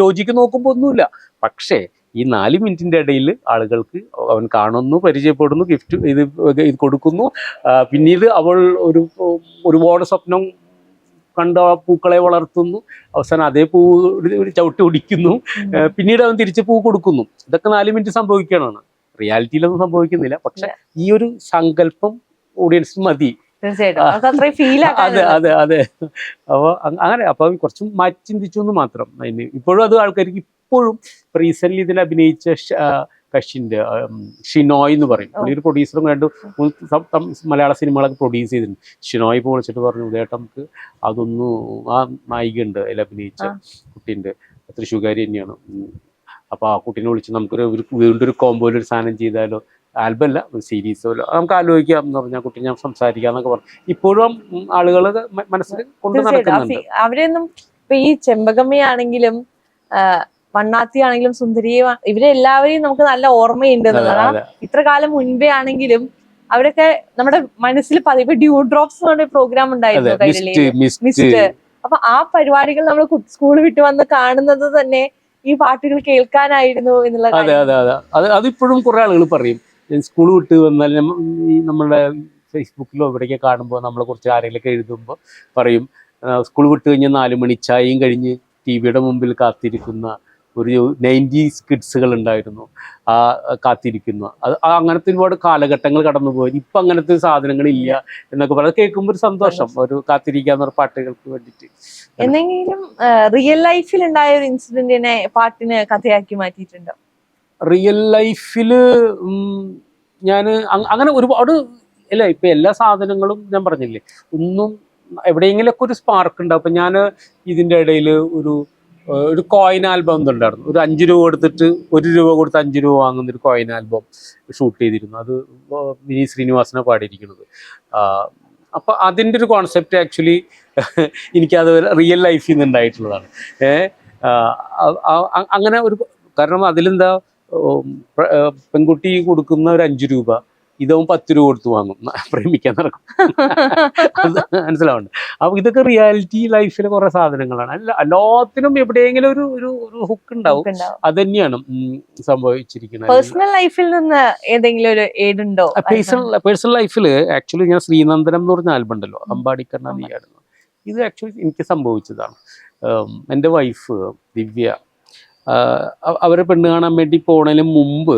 ലോജിക്ക് നോക്കുമ്പോൾ ഒന്നുമില്ല. പക്ഷേ ഈ 4 മിനിറ്റിന്റെ ഇടയിൽ ആളുകൾക്ക് അവൻ കാണുന്നു, പരിചയപ്പെടുന്നു, ഗിഫ്റ്റ് ഇത് കൊടുക്കുന്നു, പിന്നീട് അവൾ ഒരുപാട് സ്വപ്നം കണ്ട പൂക്കളെ വളർത്തുന്നു, അവസാനം അതേ പൂ ചവിട്ടി ഒടിക്കുന്നു, പിന്നീട് അവൻ തിരിച്ച് പൂ കൊടുക്കുന്നു. ഇതൊക്കെ 4 മിനിറ്റ് സംഭവിക്കണമാണ്. റിയാലിറ്റിയിലൊന്നും സംഭവിക്കുന്നില്ല. പക്ഷെ ഈ ഒരു സങ്കല്പം ഓഡിയൻസിന് മതി. അതെ അതെ അതെ. അപ്പോൾ അങ്ങനെ അപ്പം കുറച്ചും മാറ്റി ചിന്തിച്ചു എന്ന് മാത്രം. അതിന് ഇപ്പോഴും അത് ആൾക്കാർക്ക് ഇപ്പോഴും റീസെന്റ് ഇതിൽ അഭിനയിച്ച കഷിൻ്റെ ഷിനോയ് എന്ന് പറയും, ഒരു പ്രൊഡ്യൂസറും 2 മലയാള സിനിമകളൊക്കെ പ്രൊഡ്യൂസ് ചെയ്തിട്ടുണ്ട്. ഷിനോയ് ഇപ്പോൾ വിളിച്ചിട്ട് പറഞ്ഞു, ഇതേട്ടാ നമുക്ക് അതൊന്നും, ആ നായിക ഉണ്ട് അതിൽ അഭിനയിച്ച കുട്ടീൻ്റെ, തൃശ്ശൂർക്കാരി തന്നെയാണ്, അപ്പോൾ ആ കുട്ടീനെ വിളിച്ച് നമുക്കൊരു വീണ്ടും ഒരു കോമ്പോയിൽ ഒരു സാധനം ചെയ്താലോ, ആൽബം അല്ല ഒരു സീരീസോ നമുക്ക് ആലോചിക്കാം എന്ന് പറഞ്ഞാൽ കുട്ടി ഞാൻ സംസാരിക്കാം എന്നൊക്കെ പറഞ്ഞു. ഇപ്പോഴും ആളുകൾ മനസ്സിൽ കൊണ്ട് നടക്കുന്നുണ്ട്. അവരെയൊന്നും ഇപ്പൊ ഈ ചെമ്പകമ്മയാണെങ്കിലും വണ്ണാത്തി ആണെങ്കിലും സുന്ദരിയെ, ഇവരെല്ലാവരെയും നമുക്ക് നല്ല ഓർമ്മയുണ്ട് എന്നുള്ളതാണ്. ഇത്ര കാലം മുൻപേ ആണെങ്കിലും അവരൊക്കെ നമ്മുടെ മനസ്സിൽ പതിവ് ഡ്യൂ ഡ്രോപ്സ് എന്ന് പറഞ്ഞ പ്രോഗ്രാം ഉണ്ടായിരുന്നു മിസ്റ്റ്. അപ്പൊ ആ പരിപാടികൾ നമ്മൾ സ്കൂൾ വിട്ട് വന്ന് കാണുന്നത് തന്നെ ഈ പാട്ടുകൾ കേൾക്കാനായിരുന്നു എന്നുള്ള. അതെ അതെ അതെ, അതിപ്പോഴും കുറെ ആളുകൾ പറയും. സ്കൂൾ വിട്ട് വന്നാൽ നമ്മളുടെ ഫേസ്ബുക്കിലോ ഇവിടേക്ക് കാണുമ്പോൾ നമ്മളെ കുറിച്ച് ആരെങ്കിലുമൊക്കെ എഴുതുമ്പോൾ പറയും, സ്കൂൾ വിട്ട് കഴിഞ്ഞ് 4 മണി ചായയും കഴിഞ്ഞ് TV-യുടെ മുമ്പിൽ കാത്തിരിക്കുന്ന ഒരു 90s കിഡ്സുകൾ ഉണ്ടായിരുന്നു, ആ കാത്തിരിക്കുന്ന അത് അങ്ങനത്തെ ഒരുപാട് കാലഘട്ടങ്ങൾ കടന്നുപോയി. ഇപ്പം അങ്ങനത്തെ സാധനങ്ങളില്ല എന്നൊക്കെ പറയാം. കേൾക്കുമ്പോൾ ഒരു സന്തോഷം, ഒരു കാത്തിരിക്കാന്ന് പാട്ടുകൾക്ക് വേണ്ടിയിട്ട്. എന്തെങ്കിലും റിയൽ ലൈഫിൽ ഉണ്ടായ ഒരു ഇൻസിഡന്റിനെ പാട്ടിന് കഥയാക്കി മാറ്റിയിട്ടുണ്ടോ? റിയൽ ലൈഫിൽ ഞാൻ അങ്ങനെ ഒരുപാട് ഇല്ല. ഇപ്പം എല്ലാ സാധനങ്ങളും ഞാൻ പറഞ്ഞില്ലേ, ഒന്നും എവിടെയെങ്കിലുമൊക്കെ ഒരു സ്പാർക്ക് ഉണ്ടാവും. അപ്പം ഞാൻ ഇതിൻ്റെ ഇടയിൽ ഒരു കോയിൻ ആൽബം ഉണ്ടായിരുന്നു. ഒരു 5 രൂപ കൊടുത്തിട്ട് 1 രൂപ കൊടുത്ത് 5 രൂപ വാങ്ങുന്ന ഒരു കോയിൻ ആൽബം ഷൂട്ട് ചെയ്തിരുന്നു. അത് വിനീത് ശ്രീനിവാസനെ പാടിയിരിക്കുന്നത്. അപ്പോൾ അതിൻ്റെ ഒരു കോൺസെപ്റ്റ് ആക്ച്വലി എനിക്കത് റിയൽ ലൈഫിൽ നിന്ന് ഉണ്ടായിട്ടുള്ളതാണ്. അങ്ങനെ ഒരു കാരണം അതിലെന്താ പെൺകുട്ടി കൊടുക്കുന്ന ഒരു 5 രൂപ ഇതവും 10 രൂപ കൊടുത്ത് വാങ്ങും, പ്രേമിക്കാൻ നടക്കും. മനസ്സിലാവുന്നുണ്ട്. അപ്പൊ ഇതൊക്കെ റിയാലിറ്റി ലൈഫിലെ കുറെ സാധനങ്ങളാണ്. എല്ലാത്തിനും എവിടെയെങ്കിലും ഒരു ഹുക്ക് ഉണ്ടാവും. അത് തന്നെയാണ് സംഭവിച്ചിരിക്കുന്നത്. പേഴ്സണൽ ലൈഫിൽ നിന്ന് ഏതെങ്കിലും ഒരു ഏഡ് ഉണ്ടോ? പേഴ്സണൽ ലൈഫിൽ ആക്ച്വലി ഞാൻ ശ്രീനന്ദനം എന്ന് പറഞ്ഞ ആൽബം ഉണ്ടല്ലോ, അമ്പാടിക്കണ്ണ നീയാടുന്നു, ഇത് ആക്ച്വലി എനിക്ക് സംഭവിച്ചതാണ്. എൻ്റെ വൈഫ് ദിവ്യ അവരെ പെണ്ണ് കാണാൻ വേണ്ടി പോണതിന് മുമ്പ്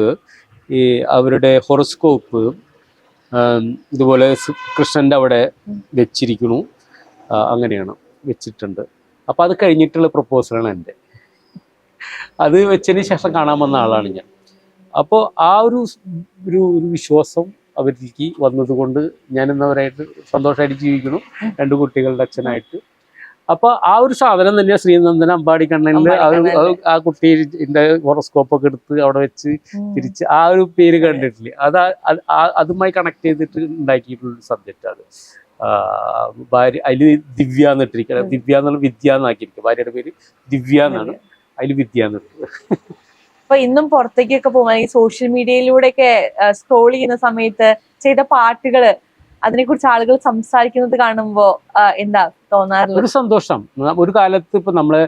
ഈ അവരുടെ ഹൊറോസ്കോപ്പ് ഇതുപോലെ കൃഷ്ണൻ്റെ അവിടെ വെച്ചിരിക്കണു, അങ്ങനെയാണ് വെച്ചിട്ടുണ്ട്. അപ്പോൾ അത് കഴിഞ്ഞിട്ടുള്ള പ്രപ്പോസലാണ് എൻ്റെ. അത് വെച്ചതിന് ശേഷം കാണാൻ വന്ന ആളാണ് ഞാൻ. അപ്പോൾ ആ ഒരു വിശ്വാസം അവരിലേക്ക് വന്നതുകൊണ്ട് ഞാൻ എന്നവരായിട്ട് സന്തോഷമായിട്ട് ജീവിക്കുന്നു, 2 കുട്ടികളുടെ അച്ഛനായിട്ട്. അപ്പൊ ആ ഒരു സാധനം തന്നെയാണ് ശ്രീനന്ദന അമ്പാടിക്കണ്ണനിൽ ആ കുട്ടീൻ്റെ ഹൊറോസ്കോപ്പൊക്കെ എടുത്ത് അവിടെ വെച്ച് തിരിച്ച് ആ ഒരു പേര് കണ്ടിട്ടില്ലേ, അതുമായി കണക്ട് ചെയ്തിട്ട് ഉണ്ടാക്കിയിട്ടുള്ളൊരു സബ്ജക്റ്റ് അത്. ഭാര്യ അതിൽ ദിവ്യ എന്നിട്ടിരിക്കുക, ദിവ്യ എന്നുള്ള വിദ്യ എന്നാക്കിയിരിക്കുക, ഭാര്യയുടെ പേര് ദിവ്യ എന്നാണ്, അതിൽ വിദ്യ എന്നിട്ട്. അപ്പൊ ഇന്നും പുറത്തേക്കൊക്കെ പോകുമ്പോൾ ഈ സോഷ്യൽ മീഡിയയിലൂടെയൊക്കെ സ്ക്രോൾ ചെയ്യുന്ന സമയത്ത് ചെയ്ത പാട്ടുകള് അതിനെക്കുറിച്ച് ആളുകൾ സംസാരിക്കുന്നത് കാണുമ്പോ എന്താ തോന്നാറുള്ളത്? ഒരു സന്തോഷം. ഒരു കാലത്ത് ഇപ്പൊ നമ്മള്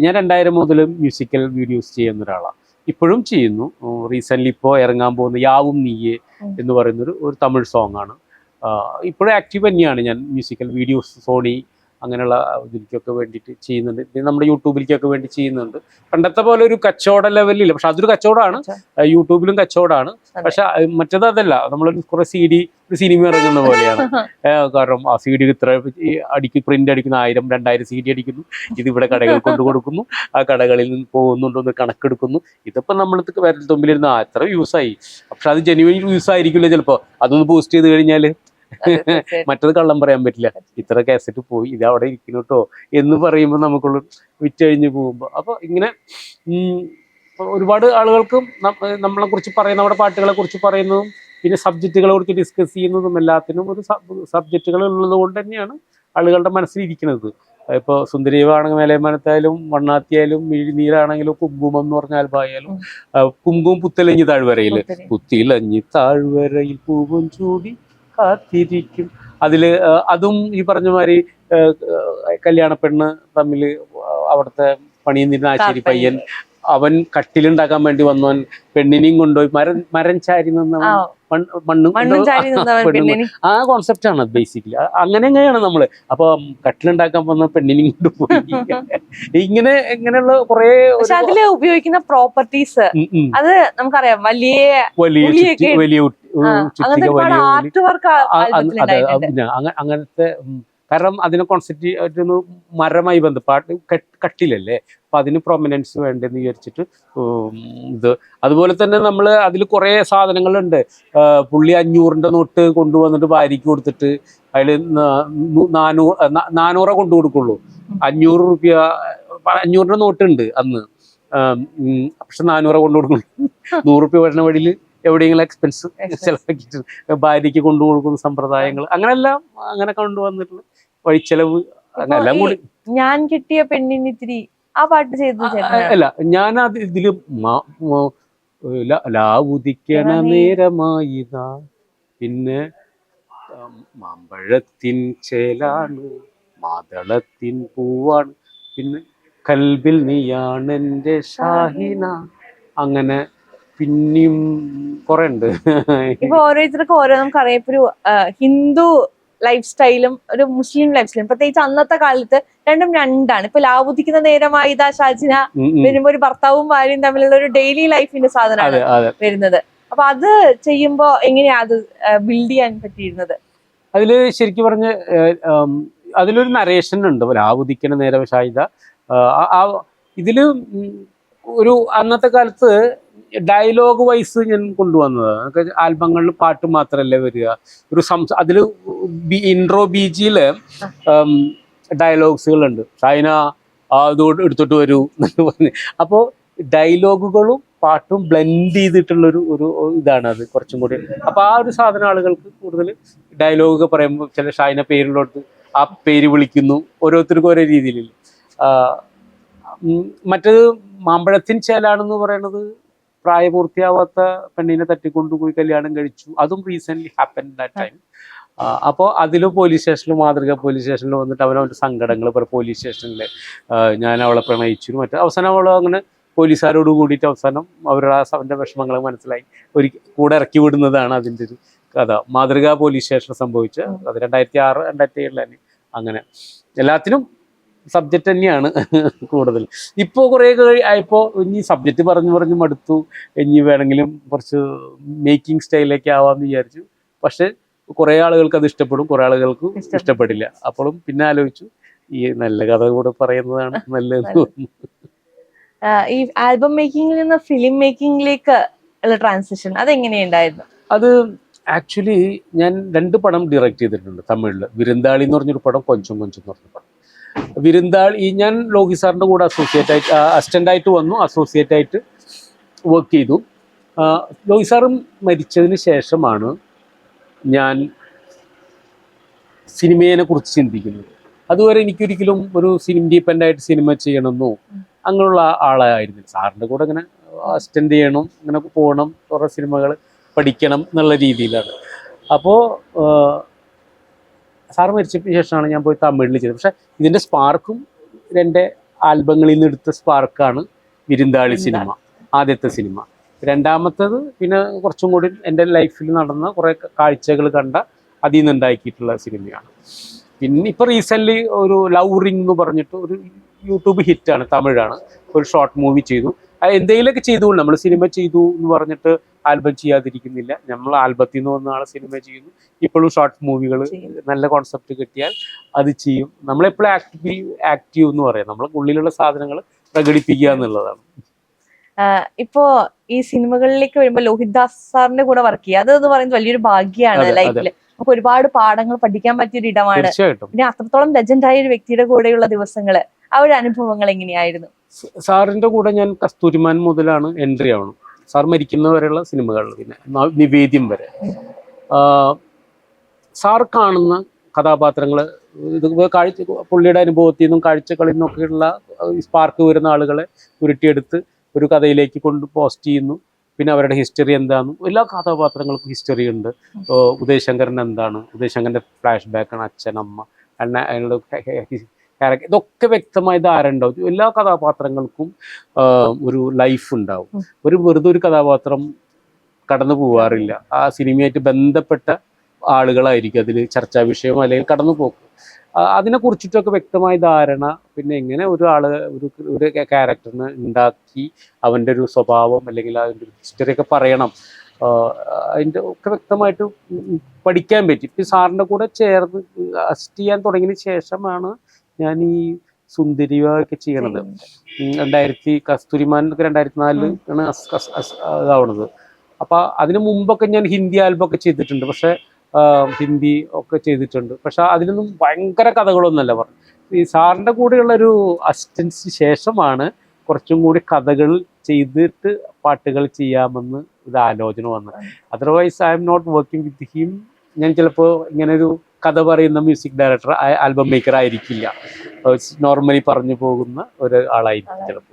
ഞാൻ 2000 മുതൽ മ്യൂസിക്കൽ വീഡിയോസ് ചെയ്യുന്ന ഒരാളാണ്, ഇപ്പോഴും ചെയ്യുന്നു. റീസെന്റ് ഇപ്പോൾ ഇറങ്ങാൻ പോകുന്ന യാവും നീയെ എന്ന് പറയുന്ന ഒരു തമിഴ് സോങ് ആണ്. ഇപ്പോഴും ആക്റ്റീവ് തന്നെയാണ് ഞാൻ. മ്യൂസിക്കൽ വീഡിയോസ് സോണി അങ്ങനെയുള്ള ഇതിലേക്കൊക്കെ വേണ്ടിയിട്ട് ചെയ്യുന്നുണ്ട്. പിന്നെ നമ്മുടെ യൂട്യൂബിലേക്കൊക്കെ വേണ്ടി ചെയ്യുന്നുണ്ട്. പണ്ടത്തെ പോലെ ഒരു കച്ചവട ലെവലില്ല, പക്ഷെ അതൊരു കച്ചവടമാണ്. യൂട്യൂബിലും കച്ചവടമാണ്. പക്ഷെ മറ്റേത് അതല്ല, നമ്മളൊരു കുറെ ഒരു സിനിമ ഇറങ്ങുന്ന പോലെയാണ്. കാരണം ആ CD ഇത്ര പ്രിന്റ് അടിക്കുന്നു, 1000-2000 CD അടിക്കുന്നു, ഇതിവിടെ കടകളിൽ കൊണ്ടു കൊടുക്കുന്നു, ആ കടകളിൽ നിന്ന് പോകുന്നുണ്ടോ എന്ന് കണക്കെടുക്കുന്നു. ഇതിപ്പോ നമ്മൾക്ക് വിരൽ തുമ്പിലിരുന്ന എത്ര വ്യൂസായി, പക്ഷെ അത് ജെന്യുവൻ വ്യൂസ് ആയിരിക്കില്ല ചിലപ്പോ. അതൊന്ന് പോസ്റ്റ് ചെയ്ത് കഴിഞ്ഞാൽ മറ്റത് കള്ളം പറയാൻ പറ്റില്ല. ഇത്ര കാസറ്റ് പോയി, ഇത് അവിടെ ഇരിക്കുന്നു കേട്ടോ എന്ന് പറയുമ്പോൾ നമുക്കുള്ള വിറ്റഴിഞ്ഞ് പോകുമ്പോൾ. അപ്പൊ ഇങ്ങനെ ഒരുപാട് ആളുകൾക്കും നമ്മളെ കുറിച്ച് പറയുന്ന, നമ്മുടെ പാട്ടുകളെ കുറിച്ച് പറയുന്നതും പിന്നെ സബ്ജക്റ്റുകളെ കുറിച്ച് ഡിസ്കസ് ചെയ്യുന്നതും എല്ലാത്തിനും ഒരു സബ്ജക്റ്റുകൾ ഉള്ളത് കൊണ്ട് തന്നെയാണ് ആളുകളുടെ മനസ്സിലിരിക്കുന്നത്. ഇപ്പോൾ സുന്ദരീവാണെങ്കിൽ മേലേമാനത്തായാലും വണ്ണാത്തിയായാലും മിഴിനീരാണെങ്കിലും കുങ്കുമം എന്ന് പറഞ്ഞ ആൽബായാലും കുങ്കുമം പുത്തലഞ്ഞി താഴ്വരയിൽ പുത്തിലഞ്ഞി താഴ്വരയിൽ പൂവും ചൂടി കാത്തിരിക്കും, അതില് അതും ഈ പറഞ്ഞ മാതിരി കല്യാണ പെണ്ണ് തമ്മിൽ അവിടുത്തെ പണിയുന്നിരുന്ന ആശേരി പയ്യൻ, അവൻ കട്ടിലുണ്ടാക്കാൻ വേണ്ടി വന്നവൻ പെണ്ണിനെയും കൊണ്ടുപോയി മരം ചാരി നിന്നവൻ ആ കോൺസെപ്റ്റ് ആണ് ബേസിക്കലി. അങ്ങനെയാണ് നമ്മള്. അപ്പൊ കട്ടിലുണ്ടാക്കാൻ വന്ന പെണ്ണിനെയും കൊണ്ടുപോയി ഇങ്ങനെയുള്ള കുറെ അതില് ഉപയോഗിക്കുന്ന പ്രോപ്പർട്ടീസ് അത് നമുക്കറിയാം. അങ്ങനത്തെ കാരണം അതിനെ കോൺസെപ്റ്റ് മരമായി പാട്ട് കട്ടിലല്ലേ, അപ്പൊ അതിന് പ്രൊമിനൻസ് വേണ്ടെന്ന് വിചാരിച്ചിട്ട് ഇത്. അതുപോലെ തന്നെ നമ്മൾ അതിൽ കുറെ സാധനങ്ങളുണ്ട്. പുള്ളി 500 നോട്ട് കൊണ്ടുവന്നിട്ട് ഭാര്യയ്ക്ക് കൊടുത്തിട്ട് അതിൽ 400 കൊണ്ടു കൊടുക്കുള്ളൂ. 500 രൂപ 500 നോട്ടുണ്ട് അന്ന്, പക്ഷെ 400 കൊണ്ടു കൊടുക്കുള്ളൂ. 100 രൂപ വരുന്ന വഴിയിൽ എവിടെയെങ്കിലും എക്സ്പെൻസ് ചെലവാക്കിയിട്ട് ഭാര്യയ്ക്ക് കൊണ്ടു കൊടുക്കുന്ന സമ്പ്രദായങ്ങൾ അങ്ങനെ കൊണ്ടുവന്നിട്ടുള്ള വഴിച്ചെലവ് എല്ലാം കൂടി. ഞാൻ കിട്ടിയ പെണ്ണിനിത്തിരി ആ പാട്ട് ചെയ്തു അല്ല, ഞാൻ അത് ഇതില് ലാവുദിക്കണ നേരമായിതാ, പിന്നെ മാമ്പഴത്തിൻ ചേലാണ്, മാതളത്തിൻ പൂവാണ്, പിന്നെ കൽബിൽ നീയാണെന്റെ ഷാഹിന, അങ്ങനെ പിന്നെയും കുറെ ഉണ്ട്. ഇപ്പൊ ഓരോരുത്തർക്കും ഓരോ നമുക്കറിയാം. ഇപ്പൊ ഒരു ഹിന്ദു ലൈഫ് സ്റ്റൈലും ഒരു മുസ്ലിം ലൈഫ് സ്റ്റൈലും, പ്രത്യേകിച്ച് അന്നത്തെ കാലത്ത് രണ്ടും രണ്ടാണ്. ഇപ്പൊ ലാവുദിക്കുന്ന നേരമായി ഇതാ ഷാജിന വരുമ്പോ ഒരു ഭർത്താവും ഭാര്യയും തമ്മിലുള്ള ഒരു ഡെയിലി ലൈഫിന്റെ സാധനമാണ് വരുന്നത്. അപ്പൊ അത് ചെയ്യുമ്പോ എങ്ങനെയാ അത് ബിൽഡ് ചെയ്യാൻ പറ്റിയിരുന്നത്? അതില് ശരിക്കും പറഞ്ഞ അതിലൊരു നരേഷൻ ഉണ്ട്. ലാവുദിക്കുന്ന നേരം ഷാഹിദ ഇതില് ഒരു അന്നത്തെ കാലത്ത് ഡയലോഗ് വൈസ് ഞാൻ കൊണ്ടുവന്നത്. ആൽബങ്ങളിൽ പാട്ട് മാത്രമല്ല വരിക, ഒരു അതിൽ ഇൻട്രോ ബീജിയില് ഡയലോഗ്സുകളുണ്ട്. ഷൈന അതോട് എടുത്തിട്ട് വരൂ എന്നൊക്കെ പറഞ്ഞ്. അപ്പോൾ ഡയലോഗുകളും പാട്ടും ബ്ലെൻഡ് ചെയ്തിട്ടുള്ളൊരു ഒരു ഇതാണ് അത് കുറച്ചും കൂടി. അപ്പോൾ ആ ഒരു സാധനം ആളുകൾക്ക് കൂടുതൽ ഡയലോഗ് പറയുമ്പോൾ ചില ഷൈന പേരിലോട്ട് ആ പേര് വിളിക്കുന്നു, ഓരോരുത്തർക്കും ഓരോ രീതിയിലില്ല. മറ്റേത് മാമ്പഴത്തിൻ ചേലാണെന്ന് പറയുന്നത് പ്രായപൂർത്തിയാവാത്ത പെണ്ണിനെ തട്ടിക്കൊണ്ടുപോയി കല്യാണം കഴിച്ചു. അതും റീസെന്റ് ഹാപ്പൻ ദാറ്റ് ടൈം. അപ്പോൾ അതിലും പോലീസ് സ്റ്റേഷനിൽ, മാതൃക പോലീസ് സ്റ്റേഷനിൽ വന്നിട്ട് അവനവൻ്റെ സങ്കടങ്ങൾ പോലീസ് സ്റ്റേഷനിൽ ഞാൻ അവളെ പ്രണയിച്ചു, മറ്റേ അവസാനം അവൾ അങ്ങനെ പോലീസുകാരോട് കൂടിയിട്ട് അവസാനം അവരുടെ അവൻ്റെ വിഷമങ്ങൾ മനസ്സിലായി കൂടെ ഇറക്കി വിടുന്നതാണ് അതിൻ്റെ ഒരു കഥ. മാതൃക പോലീസ് സ്റ്റേഷനിൽ സംഭവിച്ച അത് 2006 2007 തന്നെ. അങ്ങനെ എല്ലാത്തിനും സബ്ജക്റ്റ് തന്നെയാണ് കൂടുതൽ. ഇപ്പോൾ കുറേ ആയപ്പോൾ ഇനി സബ്ജക്റ്റ് പറഞ്ഞു മടുത്തു, ഇനി വേണമെങ്കിലും കുറച്ച് മേക്കിംഗ് സ്റ്റൈലിലേക്ക് ആവാമെന്ന് വിചാരിച്ചു. പക്ഷെ കുറേ ആളുകൾക്ക് അത് ഇഷ്ടപ്പെടും, കുറേ ആളുകൾക്ക് ഇഷ്ടപ്പെടില്ല. അപ്പോഴും പിന്നെ ആലോചിച്ചു ഈ നല്ല കഥ കൂടെ പറയുന്നതാണ് നല്ലതെന്ന് തോന്നുന്നു. ഈ ആൽബം മേക്കിങ്ങിൽ നിന്ന് ഫിലിം മേക്കിങ്ങിലേക്ക് ഉള്ള ട്രാൻസിഷൻ അതെങ്ങനെയുണ്ടായിരുന്നു? അത് ആക്ച്വലി ഞാൻ 2 പടം ഡയറക്റ്റ് ചെയ്തിട്ടുണ്ട് തമിഴിൽ. വിരുന്താളി എന്ന് പറഞ്ഞൊരു പടം, കൊഞ്ചം കൊഞ്ചം എന്ന് പറഞ്ഞ പടം. വിരുന്താളി ഞാൻ ലോഹി സാറിൻ്റെ കൂടെ അസിസ്റ്റൻ്റ് ആയിട്ട് വന്നു, അസോസിയേറ്റ് ആയിട്ട് വർക്ക് ചെയ്തു. ലോഹി സാറും മരിച്ചതിന് ശേഷമാണ് ഞാൻ സിനിമയെ കുറിച്ച് ചിന്തിക്കുന്നത്. അതുവരെ എനിക്കൊരിക്കലും ഒരു ഇൻഡിപെൻഡൻ്റ് ആയിട്ട് സിനിമ ചെയ്യണമെന്നോ അങ്ങനെയുള്ള ആളായിരുന്നില്ല. സാറിൻ്റെ കൂടെ ഇങ്ങനെ അസിസ്റ്റൻ്റ് ചെയ്യണം, ഇങ്ങനെ പോകണം, കുറേ സിനിമകൾ പഠിക്കണം എന്നുള്ള രീതിയിലാണ്. അപ്പോൾ സാറ് മരിച്ചതിന് ശേഷമാണ് ഞാൻ പോയി തമിഴിൽ ചെയ്തത്. പക്ഷേ ഇതിൻ്റെ സ്പാർക്കും എൻ്റെ ആൽബങ്ങളിൽ നിന്ന് എടുത്ത സ്പാർക്കാണ് വിരുന്താളി സിനിമ, ആദ്യത്തെ സിനിമ. രണ്ടാമത്തേത് പിന്നെ കുറച്ചും കൂടി എൻ്റെ ലൈഫിൽ നടന്ന കുറേ കാഴ്ചകൾ കണ്ട അതിൽ നിന്ന് ഉണ്ടാക്കിയിട്ടുള്ള സിനിമയാണ്. പിന്നെ ഇപ്പോൾ റീസെൻ്റ്ലി ഒരു ലവ് റിംഗ് എന്ന് പറഞ്ഞിട്ട് ഒരു യൂട്യൂബ് ഹിറ്റാണ്, തമിഴാണ്. ഒരു ഷോർട്ട് മൂവി ചെയ്തു. എന്തെങ്കിലുമൊക്കെ ചെയ്തുകൊണ്ട് നമ്മൾ സിനിമ ചെയ്തു എന്ന് പറഞ്ഞിട്ട് ആൽബം ചെയ്യാതിരിക്കുന്നില്ല. നമ്മൾ ആൽബത്തിൽ നിന്ന് വന്ന ആളെ സിനിമ ചെയ്യുന്നു. ഇപ്പോഴും ഷോർട്ട് മൂവികൾ നല്ല കോൺസെപ്റ്റ് കിട്ടിയാൽ അത് ചെയ്യും. നമ്മളെപ്പോഴും ആക്റ്റീവ് എന്ന് പറയാം. നമ്മളെ ഉള്ളിലുള്ള സാധനങ്ങൾ പ്രകടിപ്പിക്കുക എന്നുള്ളതാണ്. ഇപ്പോ ഈ സിനിമകളിലേക്ക് വരുമ്പോൾ ലോഹിത്ദാസ് സാറിന്റെ കൂടെ വർക്ക് ചെയ്യുക അതെന്ന് പറയുന്നത് വലിയൊരു ഭാഗ്യമാണ് ലൈഫില്. നമുക്ക് ഒരുപാട് പാഠങ്ങൾ പഠിക്കാൻ പറ്റിയൊരു ഇടമാണ്. പിന്നെ അത്രത്തോളം ലെജൻഡായ ഒരു വ്യക്തിയുടെ കൂടെയുള്ള ദിവസങ്ങള്, ആ ഒരു അനുഭവങ്ങൾ എങ്ങനെയായിരുന്നു? സാറിന്റെ കൂടെ ഞാൻ കസ്തൂരിമാൻ മുതലാണ് എൻട്രി ആവണം. സാർ മരിക്കുന്നവരെയുള്ള സിനിമകളിൽ, പിന്നെ നിവേദ്യം വരെ സാർ കാണുന്ന കഥാപാത്രങ്ങൾ, ഇത് പുള്ളിയുടെ അനുഭവത്തിൽ നിന്നും കാഴ്ചകളിൽ നിന്നൊക്കെയുള്ള സ്പാർക്ക് വരുന്ന ആളുകളെ ഉരുട്ടിയെടുത്ത് ഒരു കഥയിലേക്ക് കൊണ്ട് പോസ്റ്റ് ചെയ്യുന്നു. പിന്നെ അവരുടെ ഹിസ്റ്ററി എന്താണെന്നും എല്ലാ കഥാപാത്രങ്ങൾക്കും ഹിസ്റ്ററി ഉണ്ട്. ഉദയശങ്കരൻ എന്താണ്, ഉദയശങ്കരൻ്റെ ഫ്ലാഷ് ബാക്കാണ്, അച്ഛൻ, അമ്മ, അയാളുടെ ക്യാരക്ടർ, ഇതൊക്കെ വ്യക്തമായ ധാരണ ഉണ്ടാവും. എല്ലാ കഥാപാത്രങ്ങൾക്കും ഒരു ലൈഫ് ഉണ്ടാവും. വെറുതെ ഒരു കഥാപാത്രം കടന്നു പോവാറില്ല. ആ സിനിമയായിട്ട് ബന്ധപ്പെട്ട ആളുകളായിരിക്കും അതിൽ ചർച്ചാ വിഷയം അല്ലെങ്കിൽ കടന്നു പോക്ക്. അതിനെ കുറിച്ചിട്ടൊക്കെ വ്യക്തമായ ധാരണ, പിന്നെ എങ്ങനെ ഒരു ക്യാരക്ടറിനെ ഉണ്ടാക്കി അവൻ്റെ ഒരു സ്വഭാവം അല്ലെങ്കിൽ അതിൻ്റെ ഒരു ഹിസ്റ്ററിയൊക്കെ പറയണം, അതിൻ്റെ ഒക്കെ വ്യക്തമായിട്ട് പഠിക്കാൻ പറ്റി. ഇപ്പം സാറിൻ്റെ കൂടെ ചേർന്ന് അസിസ്റ്റ് ചെയ്യാൻ തുടങ്ങിയതിന് ശേഷമാണ് ഞാൻ ഈ സുന്ദരിയൊക്കെ ചെയ്യണത്. കസ്തൂരിമാൻ 2004 ആണ് ഇതാവണത്. അപ്പം അതിന് മുമ്പൊക്കെ ഞാൻ ഹിന്ദി ആൽബമൊക്കെ ചെയ്തിട്ടുണ്ട്. പക്ഷെ ഹിന്ദി ഒക്കെ ചെയ്തിട്ടുണ്ട്. പക്ഷെ അതിനൊന്നും ഭയങ്കര കഥകളൊന്നുമല്ല പറഞ്ഞു. ഈ സാറിൻ്റെ കൂടെയുള്ളൊരു അസിസ്റ്റൻസിന് ശേഷമാണ് കുറച്ചും കൂടി കഥകൾ ചെയ്തിട്ട് പാട്ടുകൾ ചെയ്യാമെന്ന് ഒരു ആലോചന വന്നത്. Otherwise I'm not working with him. ഞാൻ ചിലപ്പോൾ ഇങ്ങനൊരു കഥ പറയുന്ന മ്യൂസിക് ഡയറക്ടർ, ആൽബം മേക്കർ ആയിരിക്കില്ല. നോർമലി പറഞ്ഞു പോകുന്ന ഒരു ആളായിരിക്കും ചിലപ്പോൾ.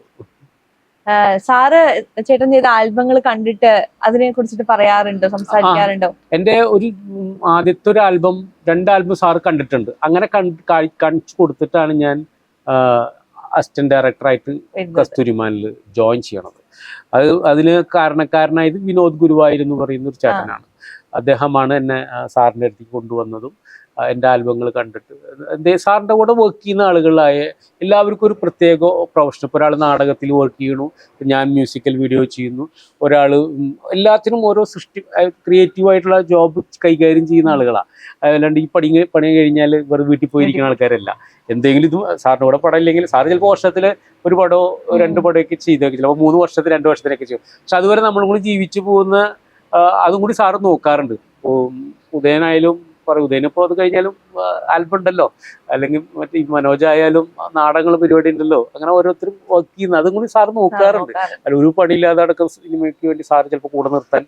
സാറ് ചേട്ടൻ ചെയ്ത ആൽബങ്ങൾ കണ്ടിട്ട് അതിനെ കുറിച്ചിട്ട് പറയാറുണ്ടോ, സംസാരിക്കാറുണ്ടോ? എൻ്റെ ഒരു ആദ്യത്തെ ഒരു ആൽബം, 2 ആൽബം സാറ് കണ്ടിട്ടുണ്ട്. അങ്ങനെ കാണിച്ചു കൊടുത്തിട്ടാണ് ഞാൻ അസിസ്റ്റന്റ് ഡയറക്ടറായിട്ട് കസ്തൂരിമാനിൽ ജോയിൻ ചെയ്യണത്. അതിന് കാരണക്കാരനായത് വിനോദ് ഗുരുവായൂർ എന്ന് പറയുന്ന ഒരു ചേട്ടനാണ്. അദ്ദേഹമാണ് എന്നെ സാറിൻ്റെ അടുത്തേക്ക് കൊണ്ടുവന്നതും എൻ്റെ ആൽബങ്ങൾ കണ്ടിട്ട് സാറിൻ്റെ കൂടെ വർക്ക് ചെയ്യുന്ന ആളുകളായ എല്ലാവർക്കും ഒരു പ്രത്യേക പ്രൊഫഷൻ. ഇപ്പോൾ ഒരാൾ നാടകത്തിൽ വർക്ക് ചെയ്യണു, ഞാൻ മ്യൂസിക്കൽ വീഡിയോ ചെയ്യുന്നു, ഒരാൾ എല്ലാത്തിനും ഓരോ ക്രിയേറ്റീവായിട്ടുള്ള ജോബ് കൈകാര്യം ചെയ്യുന്ന ആളുകളാണ്. അല്ലാണ്ട് ഈ പണി കഴിഞ്ഞാൽ വെറുതെ വീട്ടിൽ പോയിരിക്കുന്ന ആൾക്കാരല്ല. എന്തെങ്കിലും ഇത് സാറിൻ്റെ കൂടെ പടം ഇല്ലെങ്കിൽ സാറ് ചിലപ്പോൾ വർഷത്തിൽ ഒരു പടമോ 2 പടമൊക്കെ ചെയ്തൊക്കെ ചിലപ്പോൾ 3 വർഷത്തിൽ 2 വർഷത്തിനൊക്കെ ചെയ്യും. പക്ഷെ അതുവരെ നമ്മളും കൂടി ജീവിച്ചു പോകുന്ന അതും കൂടി സാറ് നോക്കാറുണ്ട്. ഉദയനായാലും പറയും, ഉദയനിപ്പോൾ അത് കഴിഞ്ഞാലും ആൽബം ഉണ്ടല്ലോ, അല്ലെങ്കിൽ മറ്റേ ഈ മനോജ് ആയാലും നാടകങ്ങൾ പരിപാടി ഉണ്ടല്ലോ, അങ്ങനെ ഓരോരുത്തരും വർക്ക് ചെയ്യുന്ന അതും കൂടി സാറ് നോക്കാറുണ്ട്. അല്ല ഒരു പണിയില്ലാതെ അടക്കം സിനിമയ്ക്ക് വേണ്ടി സാറ് ചിലപ്പോൾ കൂടെ നിർത്താൻ,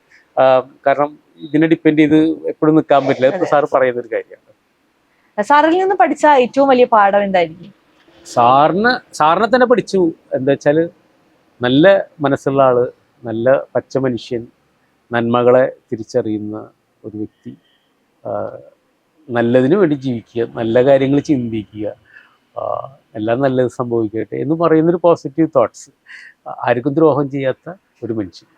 കാരണം ഇതിനെ ഡിപ്പെൻഡ് ചെയ്ത് എപ്പോഴും നിൽക്കാൻ പറ്റില്ല. ഇപ്പൊ സാറ് പറയുന്നൊരു കാര്യമാണ്. സാറിൽ നിന്ന് പഠിച്ച ഏറ്റവും വലിയ പാഠം എന്തായിരിക്കും? സാറിനെ തന്നെ പഠിച്ചു. എന്താ വെച്ചാല് നല്ല മനസ്സുള്ള ആള്, നല്ല പച്ച മനുഷ്യൻ, നന്മകളെ തിരിച്ചറിയുന്ന ഒരു വ്യക്തി, നല്ലതിനു വേണ്ടി ജീവിക്കുക, നല്ല കാര്യങ്ങൾ ചിന്തിക്കുക, എല്ലാം നല്ലത് സംഭവിക്കട്ടെ എന്ന് പറയുന്നൊരു പോസിറ്റീവ് തോട്ട്സ്, ആർക്കും ദ്രോഹം ചെയ്യാത്ത ഒരു മനുഷ്യൻ.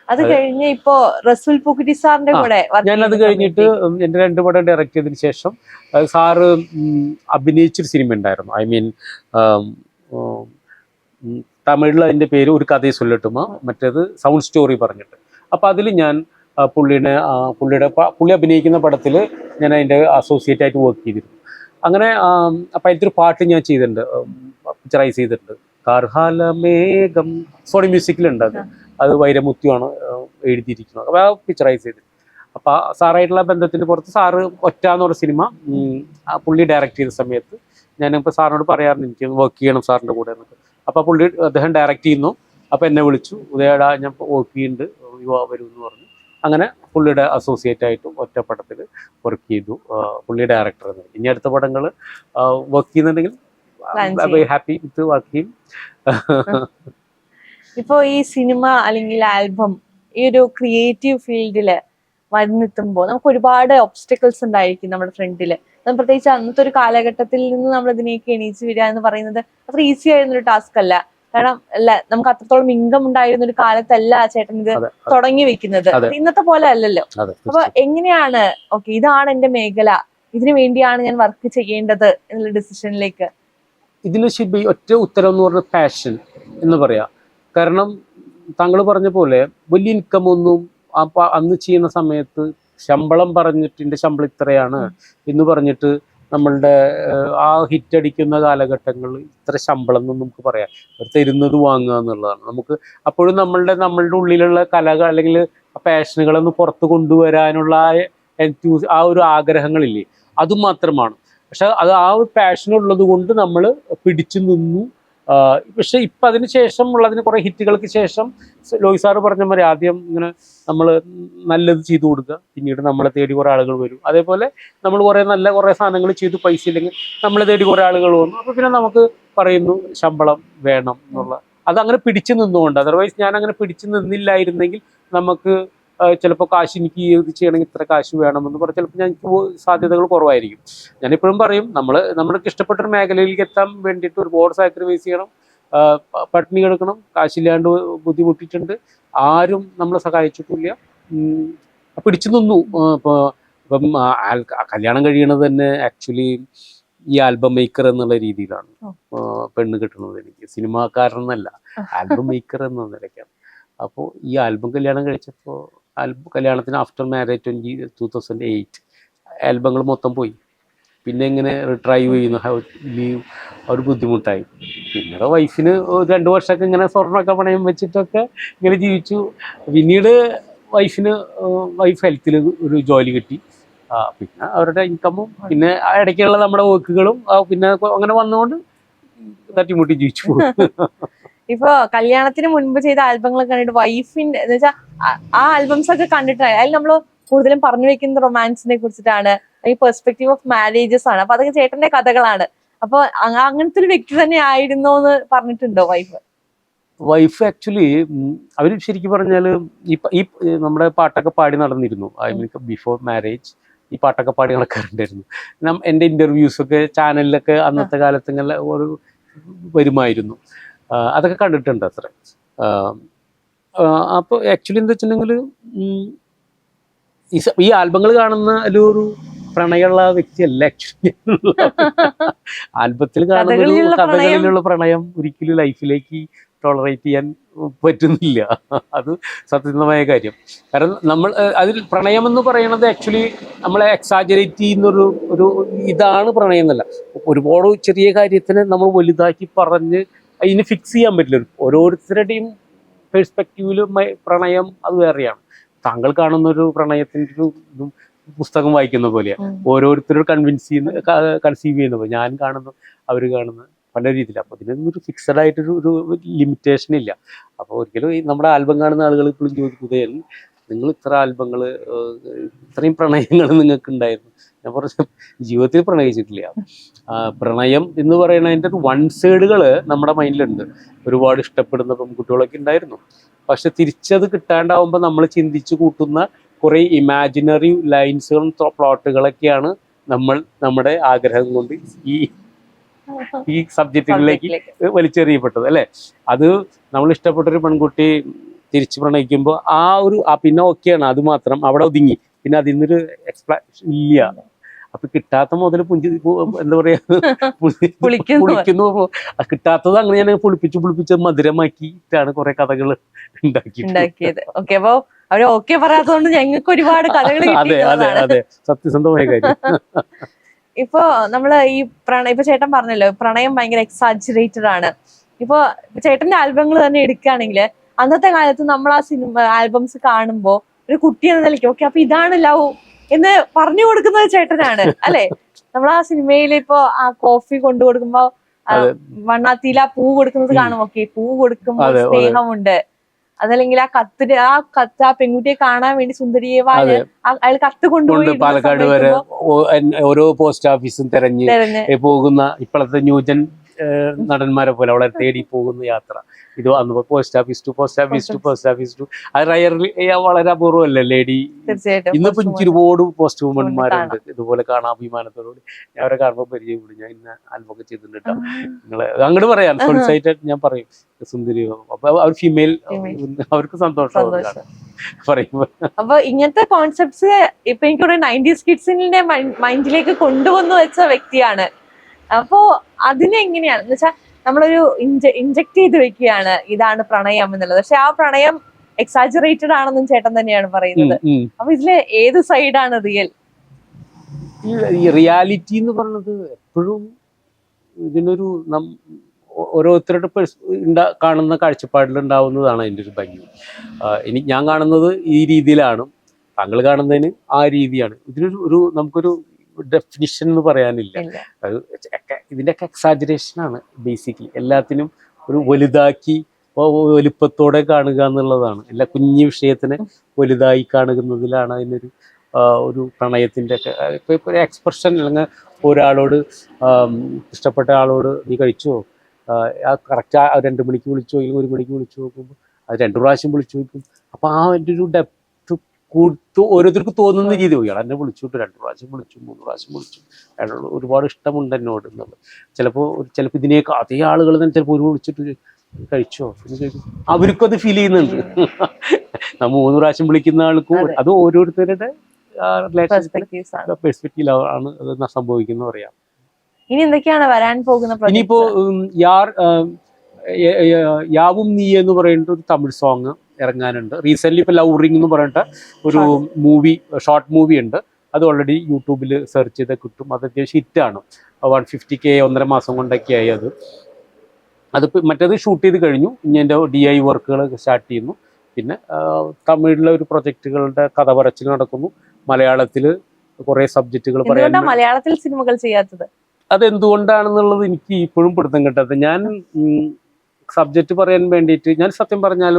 അത് കഴിഞ്ഞ് ഇപ്പോ റസൂൽ പൂക്കുറ്റി സാറിന്റെ കൂടെ ഞാനത് കഴിഞ്ഞിട്ട് എൻ്റെ 2 പടം ഡയറക്റ്റ് ചെയ്തതിന് ശേഷം സാറ് അഭിനയിച്ചൊരു സിനിമ ഉണ്ടായിരുന്നു. ഐ മീൻ തമിഴിൽ അതിൻ്റെ പേര് ഒരു കഥയെ ചൊല്ലട്ടുമോ, മറ്റേത് സൗണ്ട് സ്റ്റോറി പറഞ്ഞിട്ട്. അപ്പോൾ അതിൽ ഞാൻ പുള്ളി അഭിനയിക്കുന്ന പടത്തിൽ ഞാൻ അതിൻ്റെ അസോസിയേറ്റ് ആയിട്ട് വർക്ക് ചെയ്തിരുന്നു. അങ്ങനെ അപ്പം അതിൻ്റെ ഒരു പാട്ട് ഞാൻ ചെയ്തിട്ടുണ്ട്, പിക്ചറൈസ് ചെയ്തിട്ടുണ്ട്. കാർഹാലമേഘം സോണി മ്യൂസിക്കിലുണ്ട്. അത് വൈരമുത്യുവാണ് എഴുതിയിരിക്കുന്നത്. അപ്പോൾ ആ പിക്ചറൈസ് ചെയ്തിട്ട് അപ്പോൾ സാറായിട്ടുള്ള ബന്ധത്തിൻ്റെ പുറത്ത് സാറ് ഒറ്റ എന്ന് പറഞ്ഞ സിനിമ പുള്ളി ഡയറക്റ്റ് ചെയ്ത സമയത്ത് ഞാനിപ്പോൾ സാറിനോട് പറയാറുണ്ട് എനിക്ക് വർക്ക് ചെയ്യണം സാറിൻ്റെ കൂടെ എന്നൊക്കെ. അപ്പോൾ അദ്ദേഹം ഡയറക്റ്റ് ചെയ്യുന്നു. അപ്പോൾ എന്നെ വിളിച്ചു, ഉദയടാ ഞാൻ വർക്ക് ചെയ്യുന്നുണ്ട്, വരും എന്ന് പറഞ്ഞു. അങ്ങനെ പുള്ളിയുടെ അസോസിയേറ്റ് ആയിട്ടും ഒറ്റ പടത്തിൽ വർക്ക് ചെയ്തു. പുള്ളി ഡയറക്ടർ എന്ന്. ഇനി അടുത്ത പടങ്ങൾ വർക്ക് ചെയ്യുന്നുണ്ടെങ്കിൽ ഹാപ്പി വിത്ത് വർക്ക് ചെയ്യും. ഇപ്പോ ഈ സിനിമ അല്ലെങ്കിൽ ആൽബം ഈ ഒരു ക്രിയേറ്റീവ് ഫീൽഡില് വന്നെത്തുമ്പോൾ നമുക്ക് ഒരുപാട് ഒബ്സ്റ്റക്കിൾസ് ഉണ്ടായിരിക്കും നമ്മുടെ ഫ്രണ്ടില്. പ്രത്യേകിച്ച് അന്നത്തെ ഒരു കാലഘട്ടത്തിൽ നിന്ന് നമ്മൾ ഇതിനേക്ക് എണീച്ച് വരിക എന്ന് പറയുന്നത് അത്ര ഈസി ആയിരുന്ന ഒരു ടാസ്ക് അല്ല. കാരണം നമുക്ക് അത്രത്തോളം ഇൻകം ഉണ്ടായിരുന്ന ഒരു കാലത്തല്ല ചേട്ടൻ ഇത് തുടങ്ങി വെക്കുന്നത്. ഇന്നത്തെ പോലെ അല്ലല്ലോ. അപ്പൊ എങ്ങനെയാണ് ഇതാണ് എന്റെ മേഖല, ഇതിനു വേണ്ടിയാണ് ഞാൻ വർക്ക് ചെയ്യേണ്ടത് എന്നുള്ള ഡിസിഷനിലേക്ക്? ഇതിന് ശിബി ഒറ്റ ഉത്തരം എന്ന് പറഞ്ഞ പാഷൻ എന്ന് പറയാം. കാരണം താങ്കൾ പറഞ്ഞ പോലെ വലിയ ഇൻകം ഒന്നും അന്ന് ചെയ്യുന്ന സമയത്ത് ശമ്പളം പറഞ്ഞിട്ട് എൻ്റെ ശമ്പളം ഇത്രയാണ് എന്ന് പറഞ്ഞിട്ട് നമ്മളുടെ ആ ഹിറ്റ് അടിക്കുന്ന കാലഘട്ടങ്ങളിൽ ഇത്ര ശമ്പളം എന്ന് നമുക്ക് പറയാം. അവർ തരുന്നത് വാങ്ങുക എന്നുള്ളതാണ്. നമുക്ക് അപ്പോഴും നമ്മളുടെ ഉള്ളിലുള്ള കലകൾ അല്ലെങ്കിൽ പാഷനുകളൊന്ന് പുറത്ത് കൊണ്ടുവരാനുള്ള ആ ഒരു ആഗ്രഹങ്ങളില്ലേ, അതുമാത്രമാണ്. പക്ഷെ അത് ആ ഒരു പാഷനുള്ളത് കൊണ്ട് നമ്മൾ പിടിച്ചു നിന്നു. പക്ഷെ ഇപ്പം അതിന് ശേഷം ഉള്ളതിന് കുറേ ഹിറ്റുകൾക്ക് ശേഷം ലോയി സാറ് പറഞ്ഞ മാതിരി ആദ്യം ഇങ്ങനെ നമ്മൾ നല്ലത് ചെയ്തു കൊടുക്കുക, പിന്നീട് നമ്മളെ തേടി കുറേ ആളുകൾ വരും. അതേപോലെ നമ്മൾ കുറേ സാധനങ്ങൾ ചെയ്തു, പൈസ ഇല്ലെങ്കിൽ നമ്മളെ തേടി കുറേ ആളുകൾ വന്നു. അപ്പോൾ പിന്നെ നമുക്ക് പറയുന്നു ശമ്പളം വേണം എന്നുള്ള. അതങ്ങനെ പിടിച്ചു നിന്നുകൊണ്ട്, അതർവൈസ് ഞാൻ അങ്ങനെ പിടിച്ചു നിന്നില്ലായിരുന്നെങ്കിൽ നമുക്ക് ചിലപ്പോൾ കാശ് എനിക്ക് ഇത് ചെയ്യണമെങ്കിൽ ഇത്ര കാശ് വേണമെന്ന് പറഞ്ഞാൽ ചിലപ്പോൾ ഞങ്ങൾക്ക് സാധ്യതകൾ കുറവായിരിക്കും. ഞാനിപ്പോഴും പറയും നമ്മൾക്ക് ഇഷ്ടപ്പെട്ടൊരു മേഖലയിലേക്ക് എത്താൻ വേണ്ടിയിട്ട് ഒരുപാട് സാക്രിഫൈസ് ചെയ്യണം, പട്ടിണി കിടക്കണം, കാശില്ലാണ്ട് ബുദ്ധിമുട്ടിയിട്ടുണ്ട്, ആരും നമ്മളെ സഹായിച്ചിട്ടില്ല, പിടിച്ചു നിന്നു. ഇപ്പം കല്യാണം കഴിയണത് തന്നെ ആക്ച്വലി ഈ ആൽബം മേക്കർ എന്നുള്ള രീതിയിലാണ് പെണ്ണ് കിട്ടുന്നത്. എനിക്ക് സിനിമാക്കാരനല്ല, ആൽബം മേക്കർ എന്ന നിലയ്ക്കാണ്. അപ്പോൾ ഈ ആൽബം കല്യാണം കഴിച്ചപ്പോൾ കല്യാണത്തിന് ആഫ്റ്റർ മാരേജ് 2008 ആൽബങ്ങൾ മൊത്തം പോയി. പിന്നെ ഇങ്ങനെ റിട്രൈവ് ചെയ്യുന്നു, ലീവ് ഒരു ബുദ്ധിമുട്ടായി. പിന്നീട് വൈഫിന് 2 വർഷമൊക്കെ ഇങ്ങനെ സ്വർണ്ണമൊക്കെ പണയം വെച്ചിട്ടൊക്കെ ഇങ്ങനെ ജീവിച്ചു. പിന്നീട് വൈഫ് ഹെൽത്തിൽ ഒരു ജോലി കിട്ടി. പിന്നെ അവരുടെ ഇൻകമും പിന്നെ ഇടയ്ക്കുള്ള നമ്മുടെ വർക്കുകളും പിന്നെ അങ്ങനെ വന്നുകൊണ്ട് തട്ടിമുട്ടി ജീവിച്ചു പോകും. ഇപ്പൊ കല്യാണത്തിന് മുൻപ് ചെയ്ത ആൽബങ്ങളൊക്കെ കണ്ടിട്ട് വൈഫിന്റെ എന്ന് വെച്ചാൽ ആ ആൽബംസ് ഒക്കെ കണ്ടിട്ടാണ് അതിൽ നമ്മൾ കൂടുതലും പറഞ്ഞു വെക്കുന്നത് റൊമാൻസിനെ കുറിച്ചിട്ടാണ്, ഈ പെർസ്പെക്റ്റീവ് ഓഫ് മാരേജസ് ആണ്. അപ്പൊ അതൊക്കെ ചേട്ടന്റെ കഥകളാണ്. അപ്പൊ അങ്ങനത്തെ ഒരു വ്യക്തി തന്നെ ആയിരുന്നോ എന്ന് പറഞ്ഞിട്ടുണ്ടോ വൈഫ്? ആക്ച്വലി അവർ ശരിക്കും പറഞ്ഞാൽ ഈ നമ്മുടെ പാട്ടൊക്കെ പാടി നടന്നിരുന്നു. ഐ മീൻ ബിഫോർ മാരേജ് ഈ പാട്ടൊക്കെ പാടി നടക്കാറുണ്ടായിരുന്നു. എൻ്റെ ഇന്റർവ്യൂസൊക്കെ ചാനലിലൊക്കെ അന്നത്തെ കാലത്ത് ഇങ്ങനെ ഒരു വരുമായിരുന്നു. അതൊക്കെ കണ്ടിട്ടുണ്ട് അത്ര. അപ്പോൾ ആക്ച്വലി എന്താ വെച്ചിട്ടുണ്ടെങ്കിൽ ഈ ആൽബങ്ങൾ കാണുന്ന ഒരു പ്രണയമുള്ള വ്യക്തിയല്ല ആക്ച്വലി. ആൽബത്തിൽ കാണുന്ന കഥകളിലുള്ള പ്രണയം ഒരിക്കലും ലൈഫിലേക്ക് ടോളറേറ്റ് ചെയ്യാൻ പറ്റുന്നില്ല. അത് സത്യസന്ധമായ കാര്യം. കാരണം നമ്മൾ അതിൽ പ്രണയം എന്ന് പറയുന്നത് ആക്ച്വലി നമ്മളെ എക്സാജറേറ്റ് ചെയ്യുന്നൊരു ഒരു ഇതാണ് പ്രണയം എന്നല്ല. ഒരുപാട് ചെറിയ കാര്യത്തിന് നമ്മൾ വലുതാക്കി പറഞ്ഞ് അതിന് ഫിക്സ് ചെയ്യാൻ പറ്റില്ല. ഓരോരുത്തരുടെയും പെർസ്പെക്റ്റീവിൽ പ്രണയം അത് വേറെയാണ്. താങ്കൾ കാണുന്ന ഒരു പ്രണയത്തിൻ്റെ ഒരു ഇതും പുസ്തകം വായിക്കുന്ന പോലെയാണ്. ഓരോരുത്തരും കൺസീവ് ചെയ്യുന്ന പോലെ ഞാൻ കാണുന്നു, അവർ കാണുന്ന പല രീതിയിൽ. അപ്പോൾ ഇതിനൊന്നും ഒരു ഫിക്സഡ് ആയിട്ടൊരു ഒരു ലിമിറ്റേഷൻ ഇല്ല. അപ്പോൾ ഒരിക്കലും നമ്മുടെ ആൽബം കാണുന്ന ആളുകൾ ഇപ്പോഴും ചോദിക്കുകയാണ്, നിങ്ങൾ ഇത്ര ആൽബങ്ങൾ, ഇത്രയും പ്രണയങ്ങൾ നിങ്ങൾക്ക് ഉണ്ടായിരുന്നു. ഞാൻ പറഞ്ഞ ജീവിതത്തിൽ പ്രണയിച്ചിട്ടില്ല. പ്രണയം എന്ന് പറയുന്നതിൻ്റെ ഒരു വൺ സൈഡുകൾ നമ്മുടെ മൈൻഡിലുണ്ട്. ഒരുപാട് ഇഷ്ടപ്പെടുന്ന പെൺകുട്ടികളൊക്കെ ഉണ്ടായിരുന്നു. പക്ഷെ തിരിച്ചത് കിട്ടാണ്ടാവുമ്പോൾ നമ്മൾ ചിന്തിച്ച് കൂട്ടുന്ന കുറേ ഇമാജിനറി ലൈൻസുകളും പ്ലോട്ടുകളൊക്കെയാണ് നമ്മൾ നമ്മുടെ ആഗ്രഹം കൊണ്ട് ഈ സബ്ജക്റ്റുകളിലേക്ക് വലിച്ചെറിയപ്പെട്ടത് അല്ലേ. അത് നമ്മൾ ഇഷ്ടപ്പെട്ടൊരു പെൺകുട്ടി തിരിച്ചു പ്രണയിക്കുമ്പോൾ പിന്നെ ഓക്കെയാണ്, അത് മാത്രം അവിടെ ഒതുങ്ങി. പിന്നെ അതിൽ നിന്നൊരു എക്സ്പ്ലനേഷൻ ഇല്ല. അപ്പൊ കിട്ടാത്ത മുതൽ എന്താ പറയാ പുളിക്കുന്നു. കിട്ടാത്തത് അങ്ങനെ ഞാൻ പുളിപ്പിച്ച് മധുരമാക്കിയിട്ടാണ് കുറെ കഥകൾ ഉണ്ടാക്കിയത്. ഓക്കെ, അപ്പൊ അവര് ഓക്കെ പറയാത്തതുകൊണ്ട് ഞങ്ങൾക്ക് ഒരുപാട് കഥകൾ. അതെ അതെ അതെ, സത്യസന്ധമായ കാര്യം. ഇപ്പൊ നമ്മള് ഈ ഇപ്പൊ ചേട്ടൻ പറഞ്ഞല്ലോ പ്രണയം ഭയങ്കര എക്സാജറേറ്റഡ് ആണ്. ഇപ്പൊ ചേട്ടന്റെ ആൽബങ്ങൾ തന്നെ എടുക്കുകയാണെങ്കിൽ അന്നത്തെ കാലത്ത് നമ്മൾ ആ സിനിമ ആൽബംസ് കാണുമ്പോ ഒരു കുട്ടി എന്ന നിലയ്ക്ക് ഓക്കെ അപ്പൊ ഇതാണ് ലവ് എന്ന് പറഞ്ഞു കൊടുക്കുന്നത് ചേട്ടനാണ് അല്ലെ. നമ്മൾ ആ സിനിമയിൽ ഇപ്പൊ ആ കോഫി കൊണ്ടു കൊടുക്കുമ്പോ വണ്ണാത്തിയിൽ ആ പൂ കൊടുക്കുന്നത് കാണും. ഓക്കെ, പൂ കൊടുക്കുമ്പോ സ്നേഹമുണ്ട്. അതല്ലെങ്കിൽ ആ കത്ത് ആ പെൺകുട്ടിയെ കാണാൻ വേണ്ടി സുന്ദരിയെ അയാൾ കത്ത് കൊണ്ടുപോയി പാലക്കാട് വരെ ഓരോ പോസ്റ്റ് ഓഫീസും തെരഞ്ഞ് പോകുന്ന ഇപ്പോഴത്തെ ന്യൂജൻ നടന്മാരെ പോലെ അവളെ തേടി പോകുന്ന യാത്ര. ഇത് അന്ന് post office to post office to post office to, അത് റയർലി വളരെ അപൂർവമല്ലേ ലേഡി. ഇന്നിപ്പോ എനിക്ക് ഒരുപാട് പോസ്റ്റ് വുമന്മാരുണ്ട് ഇതുപോലെ കാണാൻ അഭിമാനത്തോടുകൂടി. ഞാൻ അവരെ കാണുമ്പോൾ പരിചയപ്പെടും, ഞാൻ ഇന്ന ആൽബമൊക്കെ ചെയ്തിട്ടുണ്ട് കേട്ടോ, നിങ്ങള് അങ്ങോട്ട് പറയാം സോളിസൈറ്റ് ഞാൻ പറയും സുന്ദരി. അപ്പൊ അവർ ഫീമെയിൽ, അവർക്ക് സന്തോഷം പറയുമ്പോ. അപ്പൊ ഇങ്ങനത്തെ കോൺസെപ്റ്റ്സ് ഇപ്പൊ എനിക്കൊരു 90s കിഡ്സിന്റെ മൈൻഡിലേക്ക് കൊണ്ടുവന്നു വെച്ച വ്യക്തിയാണ്. അപ്പോ അതിനെങ്ങനെയാണ് എന്ന് വെച്ചാൽ നമ്മളൊരു ഇൻജക്ട് ചെയ്ത് വെക്കുകയാണ് ഇതാണ് പ്രണയം എന്നുള്ളത്. പക്ഷെ ആ പ്രണയം എക്സാജറേറ്റഡ് ആണെന്നും ചേട്ടൻ തന്നെയാണ് പറയുന്നത്. അപ്പൊ ഇതില് ഏത് സൈഡാണ് റിയൽ? ഈ റിയാലിറ്റി എന്ന് പറയുന്നത് എപ്പോഴും ഇതിനൊരു ഓരോരുത്തരുടെ കാണുന്ന കാഴ്ചപ്പാടിൽ ഉണ്ടാവുന്നതാണ് അതിൻ്റെ ഒരു ഭംഗി. ഞാൻ കാണുന്നത് ഈ രീതിയിലാണ്, താങ്കൾ കാണുന്നതിന് ആ രീതിയാണ്. ഇതിനൊരു നമുക്കൊരു ഡെഫിനിഷൻ എന്ന് പറയാനില്ല. അത് ഇതിൻ്റെയൊക്കെ എക്സാജറേഷനാണ് ബേസിക്കലി. എല്ലാത്തിനും ഒരു വലുതാക്കി വലുപ്പത്തോടെ കാണുക എന്നുള്ളതാണ്. എല്ലാ കുഞ്ഞു വിഷയത്തിനെ വലുതായി കാണുന്നതിലാണ് അതിനൊരു ഒരു പ്രണയത്തിൻ്റെ ഒക്കെ ഇപ്പോൾ ഒരു എക്സ്പ്രഷൻ. അല്ലെങ്കിൽ ഒരാളോട് ഇഷ്ടപ്പെട്ട ആളോട് നീ കഴിച്ചോ, കറക്റ്റ് 2 മണിക്ക് വിളിച്ചോ അല്ലെങ്കിൽ 1 മണിക്ക് വിളിച്ചു നോക്കുമ്പോൾ അത് 2 പ്രാവശ്യം വിളിച്ചു നോക്കും. അപ്പോൾ ആ എൻ്റെ ഒരു ഡെപ്ത് ഓരോരുത്തർക്ക് തോന്നുന്ന രീതി പോയി. എന്നെ വിളിച്ചിട്ട് 2 പ്രാവശ്യം വിളിച്ചു, 3 പ്രാവശ്യം വിളിച്ചു, ഒരുപാട് ഇഷ്ടമുണ്ട് എന്നോട് എന്നുള്ളത്. ചിലപ്പോൾ ഇതിനേക്ക് അതേ ആളുകൾ തന്നെ ചിലപ്പോൾ ഒരു വിളിച്ചിട്ട് കഴിച്ചോ എന്ന് ചോദിക്കും. അവർക്കും അത് ഫീൽ ചെയ്യുന്നുണ്ട്. 3 പ്രാവശ്യം വിളിക്കുന്ന ആൾക്കും അത് ഓരോരുത്തരുടെ പെർസ്പെക്റ്റീവിലാണ് അത് സംഭവിക്കുന്നത് പറയാം. ഇനി എന്തൊക്കെയാണ് വരാൻ പോകുന്ന? ഇനിയിപ്പോ യാവും നീ എന്ന് പറയുന്ന ഒരു തമിഴ് സോങ് ഇറങ്ങാനുണ്ട്. റീസെന്റ് ഇപ്പൊ ലവ് റിംഗ് എന്ന് പറഞ്ഞിട്ട് ഒരു ഷോർട്ട് മൂവി ഉണ്ട്. അത് ഓൾറെഡി യൂട്യൂബിൽ സെർച്ച് ചെയ്ത് കിട്ടും. അത് അത്യാവശ്യം ഹിറ്റാണ്. 150K 1.5 മാസം കൊണ്ടൊക്കെ ആയി. അതിപ്പോൾ മറ്റേത് ഷൂട്ട് ചെയ്ത് കഴിഞ്ഞു. ഇനി എൻ്റെ DI വർക്കുകൾ സ്റ്റാർട്ട് ചെയ്യുന്നു. പിന്നെ തമിഴിലെ ഒരു പ്രൊജക്റ്റുകളുടെ കഥ പറച്ചിൽ നടക്കുന്നു. മലയാളത്തിൽ കുറേ സബ്ജക്റ്റുകൾ പറയാൻ. മലയാളത്തിൽ സിനിമകൾ ചെയ്യാത്തത് അതെന്തുകൊണ്ടാണെന്നുള്ളത് എനിക്ക് ഇപ്പോഴും പിടുത്തം കിട്ടാത്തത്. ഞാൻ സബ്ജക്റ്റ് പറയാൻ വേണ്ടിയിട്ട് ഞാൻ സത്യം പറഞ്ഞാൽ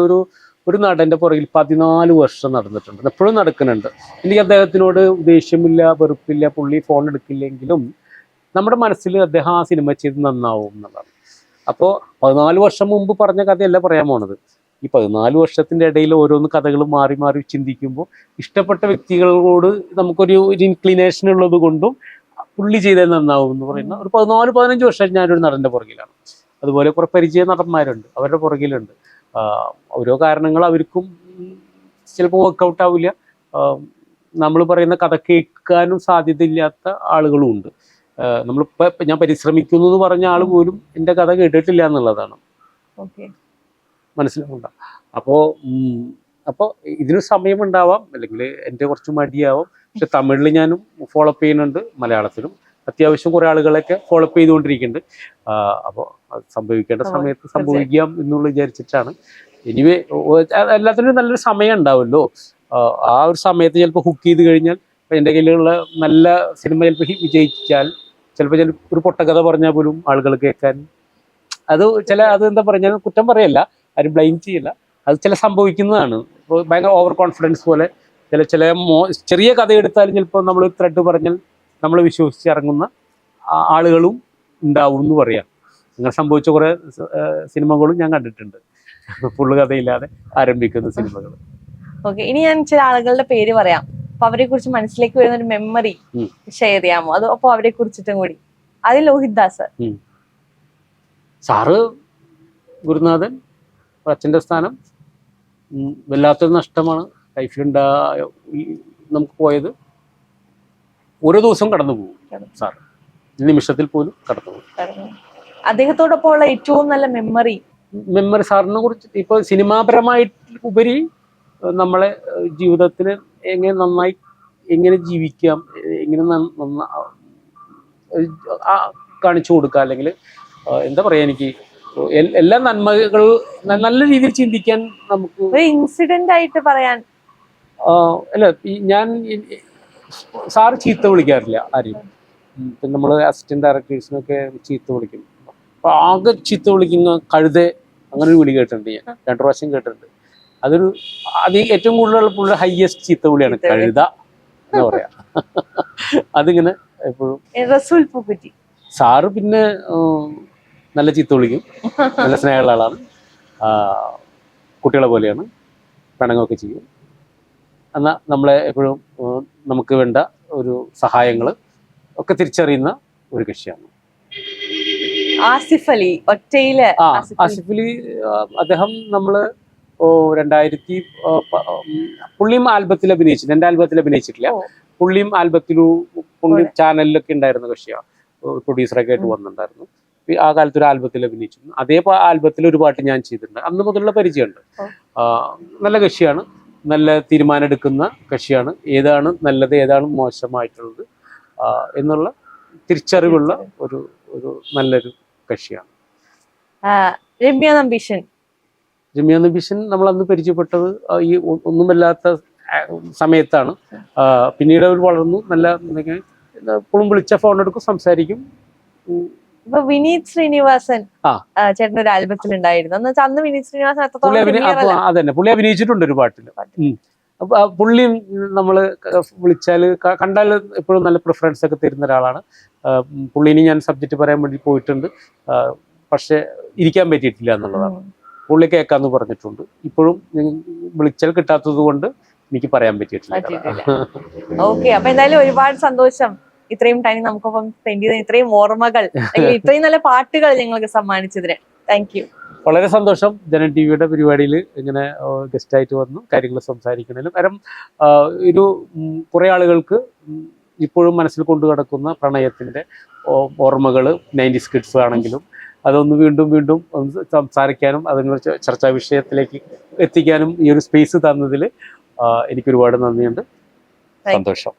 ഒരു നടൻ്റെ പുറകിൽ 14 വർഷം നടന്നിട്ടുണ്ട്. എപ്പോഴും നടക്കുന്നുണ്ട്. എനിക്ക് അദ്ദേഹത്തിനോട് ദേഷ്യമില്ല, വെറുപ്പില്ല. പുള്ളി ഫോൺ എടുക്കില്ലെങ്കിലും നമ്മുടെ മനസ്സിൽ അദ്ദേഹം ആ സിനിമ ചെയ്ത് നന്നാവും എന്നുള്ളതാണ്. അപ്പോൾ 14 വർഷം മുമ്പ് പറഞ്ഞ കഥയല്ല പറയാൻ പോണത്. ഈ 14 വർഷത്തിൻ്റെ ഇടയിൽ ഓരോന്ന് കഥകൾ മാറി മാറി ചിന്തിക്കുമ്പോൾ ഇഷ്ടപ്പെട്ട വ്യക്തികളോട് നമുക്കൊരു ഇൻക്ലിനേഷൻ ഉള്ളത് കൊണ്ടും പുള്ളി ചെയ്താൽ നന്നാവും എന്ന് പറയുന്ന ഒരു 14-15 വർഷം ഞാനൊരു നടൻ്റെ പുറകിലാണ്. അതുപോലെ കുറേ പരിചയ നടന്മാരുണ്ട്, അവരുടെ പുറകിലുണ്ട്. ഓരോ കാരണങ്ങൾ അവർക്കും ചിലപ്പോൾ വർക്കൗട്ട് ആവില്ല. നമ്മൾ പറയുന്ന കഥ കേൾക്കാനും സാധ്യതയില്ലാത്ത ആളുകളും ഉണ്ട്. നമ്മളിപ്പോൾ ഞാൻ പരിശ്രമിക്കുന്നു എന്ന് പറഞ്ഞ ആൾ പോലും എൻ്റെ കഥ കേട്ടിട്ടില്ല എന്നുള്ളതാണ്. മനസ്സിലാവുന്നുണ്ടോ? അപ്പോൾ ഇതിന് സമയമുണ്ടാവാം, അല്ലെങ്കിൽ എൻ്റെ കുറച്ച് മടിയാവാം. പക്ഷെ തമിഴിൽ ഞാനും ഫോളോ അപ്പ് ചെയ്യുന്നുണ്ട്, മലയാളത്തിലും അത്യാവശ്യം കുറേ ആളുകളൊക്കെ ഫോളോ അപ്പ് ചെയ്തുകൊണ്ടിരിക്കുന്നുണ്ട്. അപ്പോൾ അത് സംഭവിക്കേണ്ട സമയത്ത് സംഭവിക്കാം എന്നുള്ള വിചാരിച്ചിട്ടാണ്. എനിവേ എല്ലാത്തിനും നല്ലൊരു സമയം ഉണ്ടാവുമല്ലോ. ആ ഒരു സമയത്ത് ചിലപ്പോൾ ഹുക്ക് ചെയ്ത് കഴിഞ്ഞാൽ, ഇപ്പം എൻ്റെ കയ്യിലുള്ള നല്ല സിനിമ ചിലപ്പോൾ വിജയിച്ചാൽ, ചിലപ്പോൾ ഒരു പൊട്ടക്കഥ പറഞ്ഞാൽ പോലും ആളുകൾ കേൾക്കാൻ അത് എന്താ പറഞ്ഞാൽ കുറ്റം പറയല്ല, ആരും ബ്ലെയിം ചെയ്യില്ല, അത് സംഭവിക്കുന്നതാണ്. ഇപ്പോൾ ഭയങ്കര ഓവർ കോൺഫിഡൻസ് പോലെ ചെറിയ കഥ എടുത്താലും ചിലപ്പോൾ നമ്മൾ ത്രെഡ് പറഞ്ഞാൽ നമ്മൾ വിശ്വസിച്ചിറങ്ങുന്ന ആളുകളും ഉണ്ടാവും എന്ന് പറയാം. അങ്ങനെ സംഭവിച്ച കുറേ സിനിമകളും ഞാൻ കണ്ടിട്ടുണ്ട്, ഫുള്ള് കഥയില്ലാതെ ആരംഭിക്കുന്ന സിനിമകൾ. ഓക്കെ, ഇനി ഞാൻ ചില ആളുകളുടെ പേര് പറയാം. അപ്പൊ അവരെ കുറിച്ച് മനസ്സിലേക്ക് വരുന്ന ഒരു മെമ്മറി ഷെയർ ചെയ്യാമോ? അത് അപ്പൊ അവരെ കുറിച്ചിട്ടും കൂടി. അത് ലോഹിത് ദാസ് സാറ്, ഗുരുനാഥൻ, അച്ഛൻ്റെ സ്ഥാനം വല്ലാത്തൊരു നഷ്ടമാണ് നമുക്ക് പോയത്. ഓരോ ദിവസവും കടന്നു പോകും സാർ, നിമിഷത്തിൽ പോലും കടന്നു പോകും. അദ്ദേഹത്തോടൊപ്പമുള്ള ഏറ്റവും നല്ല മെമ്മറി സാറിനെ കുറിച്ച് ഇപ്പോൾ സിനിമാപരമായിട്ട് ഉപരി നമ്മളെ ജീവിതത്തിൽ എങ്ങനെ ജീവിക്കാം, എങ്ങനെ കാണിച്ചു കൊടുക്കുക, അല്ലെങ്കിൽ എന്താ പറയാ, എനിക്ക് എല്ലാ നന്മകൾ നല്ല രീതിയിൽ ചിന്തിക്കാൻ നമുക്ക് ഒരു ഇൻസിഡന്റ് ആയിട്ട് പറയാൻ. അല്ല, ഞാൻ സാറ് ചീത്ത വിളിക്കാറില്ല ആരെയും. പിന്നെ നമ്മൾ അസിസ്റ്റന്റ് ഡയറക്ടേഴ്സിനൊക്കെ ചീത്ത വിളിക്കും. അപ്പൊ ആകെ ചീത്ത വിളിക്കുന്ന കഴുതെ, അങ്ങനെ ഒരു വിളി കേട്ടിട്ടുണ്ട് ഞാൻ, 2 പ്രാവശ്യം കേട്ടിട്ടുണ്ട്. അത് ഏറ്റവും കൂടുതൽ ഹൈയസ്റ്റ് ചീത്ത വിളിയാണ്, കഴുത എന്ന് പറയാ. അതിങ്ങനെ എപ്പോഴും. സാറ് പിന്നെ നല്ല ചീത്ത വിളിക്കും, നല്ല സ്നേഹമുള്ള ആളാണ്, കുട്ടികളെ പോലെയാണ്, പിണങ്ങൊക്കെ ചെയ്യും. എന്നാൽ നമ്മളെ എപ്പോഴും നമുക്ക് വേണ്ട ഒരു സഹായങ്ങൾ ഒക്കെ തിരിച്ചറിയുന്ന ഒരു കക്ഷിയാണ്. ആസിഫ് അലി ഒറ്റയില്. ആസിഫ് അലി അദ്ദേഹം നമ്മള് 2000 പുള്ളിയും ആൽബത്തിൽ അഭിനയിച്ചിട്ട്, എൻ്റെ ആൽബത്തിൽ അഭിനയിച്ചിട്ടില്ല, പുള്ളിയും പുള്ളി ചാനലിലൊക്കെ ഉണ്ടായിരുന്ന കക്ഷിയാണ്, പ്രൊഡ്യൂസറൊക്കെ ആയിട്ട് വന്നിട്ടുണ്ടായിരുന്നു. ആ കാലത്ത് ഒരു ആൽബത്തിൽ അഭിനയിച്ചിരുന്നു. അതേ ആൽബത്തിൽ ഒരു പാട്ട് ഞാൻ ചെയ്തിട്ടുണ്ട്. അന്ന് മുതലുള്ള പരിചയമുണ്ട്. നല്ല കക്ഷിയാണ്, നല്ല തീരുമാനം എടുക്കുന്ന കക്ഷിയാണ്, ഏതാണ് നല്ലത് ഏതാണ് മോശമായിട്ടുള്ളത് എന്നുള്ള തിരിച്ചറിവുള്ള ഒരു നല്ലൊരു കക്ഷിയാണ്. രമ്യ നമ്പീശൻ നമ്മൾ അന്ന് പരിചയപ്പെട്ടത് ഈ ഒന്നുമല്ലാത്ത സമയത്താണ്. പിന്നീട് അവർ വളർന്നു, നല്ല എപ്പോഴും വിളിച്ച ഫോൺ എടുക്കും, സംസാരിക്കും. ഇപ്പൊ വിനീത് ശ്രീനിവാസൻ ചേട്ടൻ ഒരു ആൽബത്തിൽ ഉണ്ടായിരുന്നു. അന്ന് വിനീത് ശ്രീനിവാസൻ അതന്നെ, പുള്ളി അഭിനയിച്ചിട്ടുണ്ട് ഒരു പാട്ടിൽ. അപ്പൊ പുള്ളി നമ്മള് വിളിച്ചാല് കണ്ടാൽ എപ്പോഴും നല്ല പ്രിഫറൻസ് ഒക്കെ തരുന്ന ഒരാളാണ്. പുള്ളിനെ ഞാൻ സബ്ജക്റ്റ് പറയാൻ വേണ്ടി പോയിട്ടുണ്ട്, പക്ഷെ ഇരിക്കാൻ പറ്റിയിട്ടില്ല എന്നുള്ളതാണ്. പുള്ളി കേൾക്കാന്ന് പറഞ്ഞിട്ടുണ്ട്. ഇപ്പോഴും വിളിച്ചാൽ കിട്ടാത്തത് കൊണ്ട് എനിക്ക് പറയാൻ പറ്റിയിട്ടില്ല. ഓക്കെ, അപ്പൊ എന്തായാലും ഒരുപാട് സന്തോഷം ഇത്രയും ടൈം നമുക്കൊപ്പം സ്പെൻഡ് ചെയ്ത, ഇത്രയും ഓർമ്മകൾ, ഇത്രയും നല്ല പാട്ടുകൾ ഞങ്ങൾക്ക് സമ്മാനിച്ചതിന്. Thank you. വളരെ സന്തോഷം. ജനൻ ടിവിയുടെ പരിപാടിയിൽ ഇങ്ങനെ ഗസ്റ്റായിട്ട് വന്നു കാര്യങ്ങൾ സംസാരിക്കണേലും. കാരണം കുറേ ആളുകൾക്ക് ഇപ്പോഴും മനസ്സിൽ കൊണ്ടു കിടക്കുന്ന പ്രണയത്തിൻ്റെ ഓർമ്മകൾ 90s കിഡ്സ് ആണെങ്കിലും അതൊന്ന് വീണ്ടും ഒന്ന് സംസാരിക്കാനും അതിനെ ചർച്ചാ വിഷയത്തിലേക്ക് എത്തിക്കാനും ഈ ഒരു സ്പേസ് തന്നതിൽ എനിക്ക് ഒരുപാട് നന്ദിയുണ്ട്. സന്തോഷം.